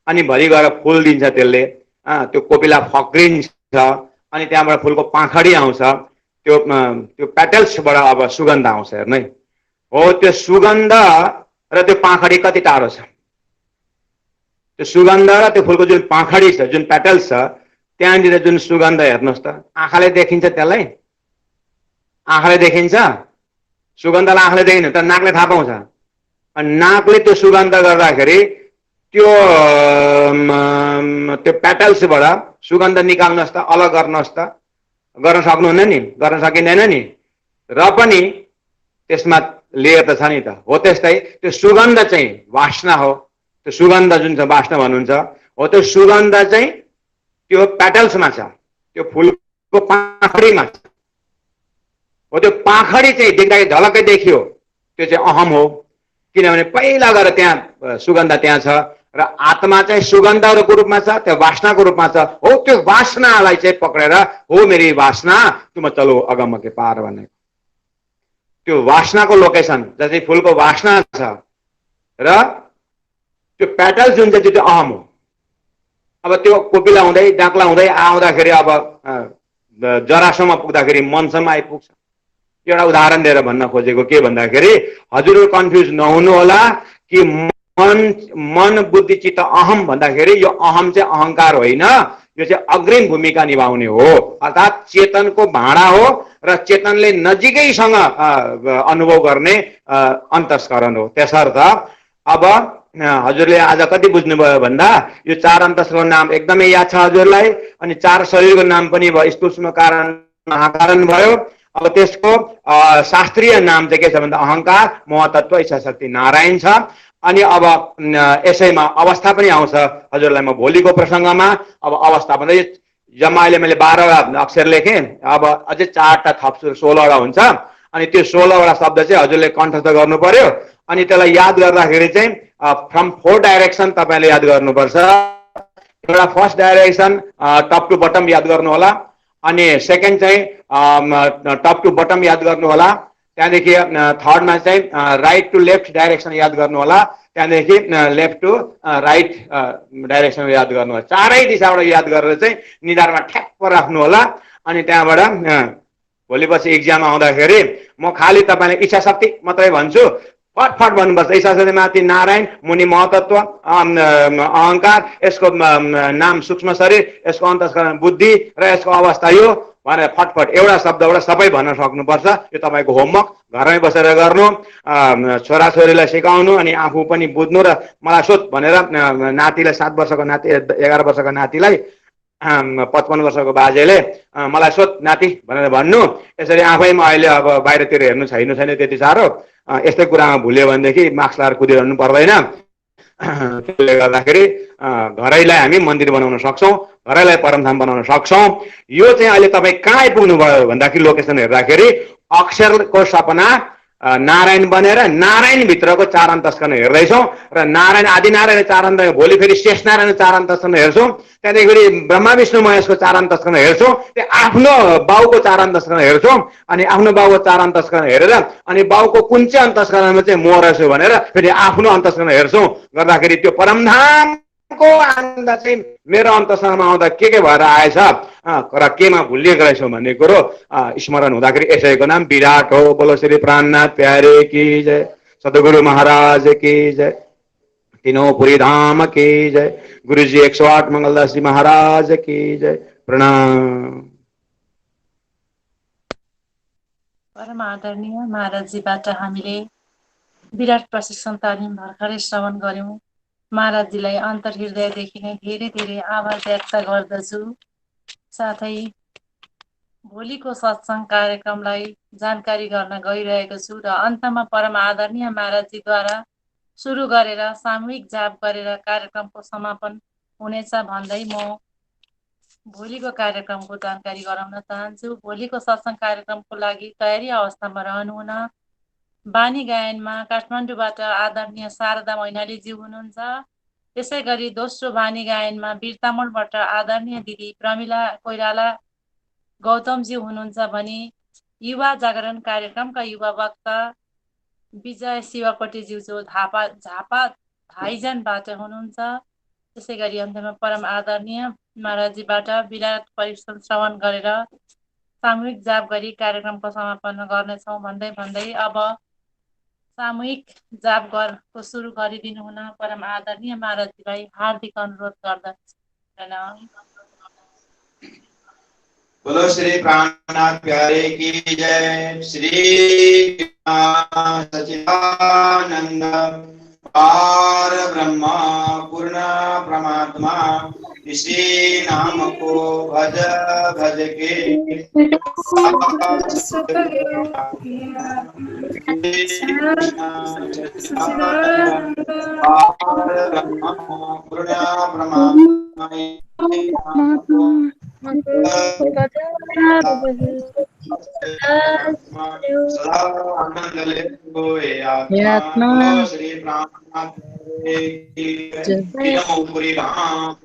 अनि भरि गएर फुल दिन्छ त्यसले, त्यो कोपिला फक्रिन्छ, अनि त्यहाँबाट फुलको पाखडी आउँछ, त्यो पेटल्सबाट अब सुगन्ध आउँछ। हेर्नु है, हो त्यो सुगन्ध र त्यो पाखडी कति टाढो छ। त्यो सुगन्ध र त्यो फुलको जुन पाखडी छ, जुन पेटल्स छ, त्यहाँनिर जुन सुगन्ध हेर्नुहोस् त, आँखाले देखिन्छ त्यसलाई? आँखाले देखिन्छ? सुगन्धलाई आँखाले देखिन्छ तर नाकले थाहा पाउँछ। अनि नाकले त्यो सुगन्ध गर्दाखेरि त्यो पेटल्सबाट सुगन्ध निकाल्नुहोस् त, अलग गर्नुहोस् त, गर्न सक्नुहुन्न नि, गर्न सकिँदैन नि। र पनि त्यसमा लेयर त छ नि त। हो त्यस्तै त्यो सुगन्ध चाहिँ वासना हो। त्यो सुगन्ध जुन छ वासना भन्नुहुन्छ, हो त्यो सुगन्ध चाहिँ त्यो पेटल्समा छ, त्यो फुलको पाखडीमा छ। हो त्यो पाखडी चाहिँ देख्दाखेरि झलक्कै देखियो, त्यो चाहिँ अहम हो। किनभने पहिला गएर त्यहाँ सुगन्ध त्यहाँ छ र आत्मा चाहिँ सुगन्धको रूपमा छ, त्यो वासनाको रूपमा छ। हो त्यो वासनालाई चाहिँ पक्रेर, हो मेरी वासना तुम चलो अगम के पार भनेको त्यो वासनाको लोकेसन जस्तै फुलको वासना छ र त्यो पेटल्स जुन चाहिँ त्यो अहम हो। अब त्यो कोपिला हुँदै डाक्ला हुँदै आउँदाखेरि अब जरासम्म पुग्दाखेरि मनसम्म आइपुग्छ। एउटा उदाहरण दिएर भन्न खोजेको के भन्दाखेरि, हजुरहरू कन्फ्युज नहुनु होला कि मन बुद्धि चित्त अहम भन्दाखेरि यो अहम चाहिँ अहंकार होइन, यो चाहिँ अग्रिम भूमिका निभाउने हो। अर्थात् चेतनको भाँडा हो र चेतनले नजिकैसँग अनुभव गर्ने अन्तस्करण हो। त्यसर्थ अब हजुरले आज कति बुझ्नुभयो भन्दा यो चार अन्तस्करणको नाम एकदमै याद छ हजुरलाई, अनि चार शरीरको नाम पनि भयो, स्थूल सूक्ष्म कारण महाकारण भयो। अब त्यसको शास्त्रीय नाम चाहिँ के छ भन्दा अहंकार, मोहतत्व, इच्छा शक्ति, नारायण छ। अनि अब यसैमा अवस्था पनि आउँछ हजुरलाई म भोलिको प्रसङ्गमा। अब अवस्था भन्दा जम्मा अहिले मैले 12 अक्षर लेखेँ, अब अझै 4टा थप्छु 16वटा हुन्छ। अनि त्यो 16वटा शब्द चाहिँ हजुरले कण्ठस्थ गर्नु पर्यो। अनि त्यसलाई याद गर्दाखेरि चाहिँ फ्रम 4 डाइरेक्सन तपाईँले याद गर्नुपर्छ। एउटा first direction top to bottom याद गर्नु होला, अनि सेकेन्ड चाहिँ टप टु बटम याद गर्नु होला, त्यहाँदेखि थर्डमा चाहिँ राइट टु लेफ्ट डाइरेक्सन याद गर्नु होला, त्यहाँदेखि लेफ्ट टु राइट डाइरेक्सन याद गर्नु होला। चारै दिशाबाट याद गरेर चाहिँ निधारमा ठ्याप्प राख्नु होला। अनि त्यहाँबाट भोलिपछि इक्जाम आउँदाखेरि म खालि तपाईँलाई इच्छा शक्ति मात्रै भन्छु, फटफट भन्नुपर्छ। इच्छा शक्ति माथि नारायण, मुनि महतत्व, अहंकार, यसको नाम सूक्ष्म शरीर, यसको अन्तस्करण बुद्धि र यसको अवस्था यो भनेर फटफट एउटा शब्दबाट सबै भन्न सक्नुपर्छ। यो तपाईँको होमवर्क घरमै बसेर गर्नु, छोराछोरीलाई सिकाउनु, अनि आफू पनि बुझ्नु। र मलाई सोध भनेर नातिलाई 7 वर्षको नाति, 11 वर्षको नातिलाई 55 वर्षको बाजेले मलाई सोध नाति भनेर भन्नु। यसरी आफैमा अहिले अब बाहिरतिर हेर्नु छैन त्यति साह्रो, यस्तै कुरामा भुल्यो भनेदेखि मार्क्स लाएर कुदिरहनु पर्दैन। त्यसले गर्दाखेरि घरैलाई हामी मन्दिर बनाउन सक्छौँ, घरैलाई परमधाम बनाउन सक्छौँ। यो चाहिँ अहिले तपाईँ कहाँ आइपुग्नु भयो भन्दाखेरि लोकेसन हेर्दाखेरि अक्षरको सपना नारायण बनेर नारायणभित्रको 4 अन्तस्करण हेर्दैछौँ र नारायण आदि नारायण 4 अन्तस्करण, भोलि फेरि शेष नारायण 4 अन्तस्करण हेर्छौँ, त्यहाँदेखि फेरि ब्रह्मा विष्णु महेशको 4 अन्तस्करण हेर्छौँ, त्यो आफ्नो बाउको 4 अन्तस्करण हेर्छौँ। अनि आफ्नो बाउको 4 अन्तस्करण हेरेर अनि बाउको कुन चाहिँ अन्तस्करणमा चाहिँ म रहेछु भनेर फेरि आफ्नो अन्तस्करण हेर्छौँ। गर्दाखेरि त्यो परमधामको आनन्द चाहिँ मेरो अन्तस्करणमा आउँदा के भएर आएछ र केमा भुलिएको रहेछौँ भन्ने कुरो स्मरण हुँदाखेरि यसैको नाम विराट हो। बोलो श्री प्राणनाथ प्यारे की जय, सद्गुरु महाराज की जय, तीनों पुरी धाम की जय, गुरु जी 108 मंगलदास जी महाराज की जय। प्रणाम। परम आदरणीय महाराजजीबाट हामीले विराट प्रशिक्षण तालिम भर्खरै श्रवण गर्यौं। महाराजजीलाई अन्तर्हृदयदेखि नै धेरै धेरै आभार व्यक्त गर्दछु। साथै भोलिको सत्सङ्ग कार्यक्रमलाई जानकारी गर्न गइरहेको छु र अन्तमा परम आदरणीय महाराजजीद्वारा सुरु गरेर सामूहिक जाप गरेर कार्यक्रमको समापन हुनेछ भन्दै म भोलिको कार्यक्रमको जानकारी गराउन चाहन्छु। भोलिको सत्सङ्ग कार्यक्रमको लागि तयारी अवस्थामा रहनुहुन बानी गायनमा काठमाडौँबाट आदरणीय शारदा मैनालीज्यू हुनुहुन्छ। त्यसै गरी दोस्रो बानी गायनमा बिरतामोडबाट आदरणीय दिदी प्रमिला कोइराला गौतमज्यू हुनुहुन्छ भने युवा जागरण कार्यक्रमका युवा वक्ता विजय शिवकोटीज्यू जो झापा धाइजनबाट हुनुहुन्छ। त्यसै गरी अन्त्यमा परम आदरणीय महाराजजीबाट विराट परिश्रम श्रवण गरेर सामूहिक जाप गरी कार्यक्रमको समापन गर्नेछौँ भन्दै अब सामूहिक जाप को सुरु गरिदिनु हुन परम आदरणीय महाराजजीलाई हार्दिक अनुरोध गर्दछु। बोलो श्री प्राणनाथ प्यारे की जय। श्री सच्चिदानंद पार ब्रह्मा पूर्ण परमात्मा इसी नाम को भज भज के पार ब्रह्मा पूर्ण परमात्मा आनंद ले आत्मा श्री प्राणनाथ पूरी राम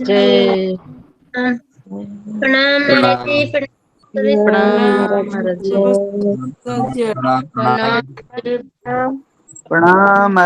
जय। प्रणाम महाराज जी। प्रणाम।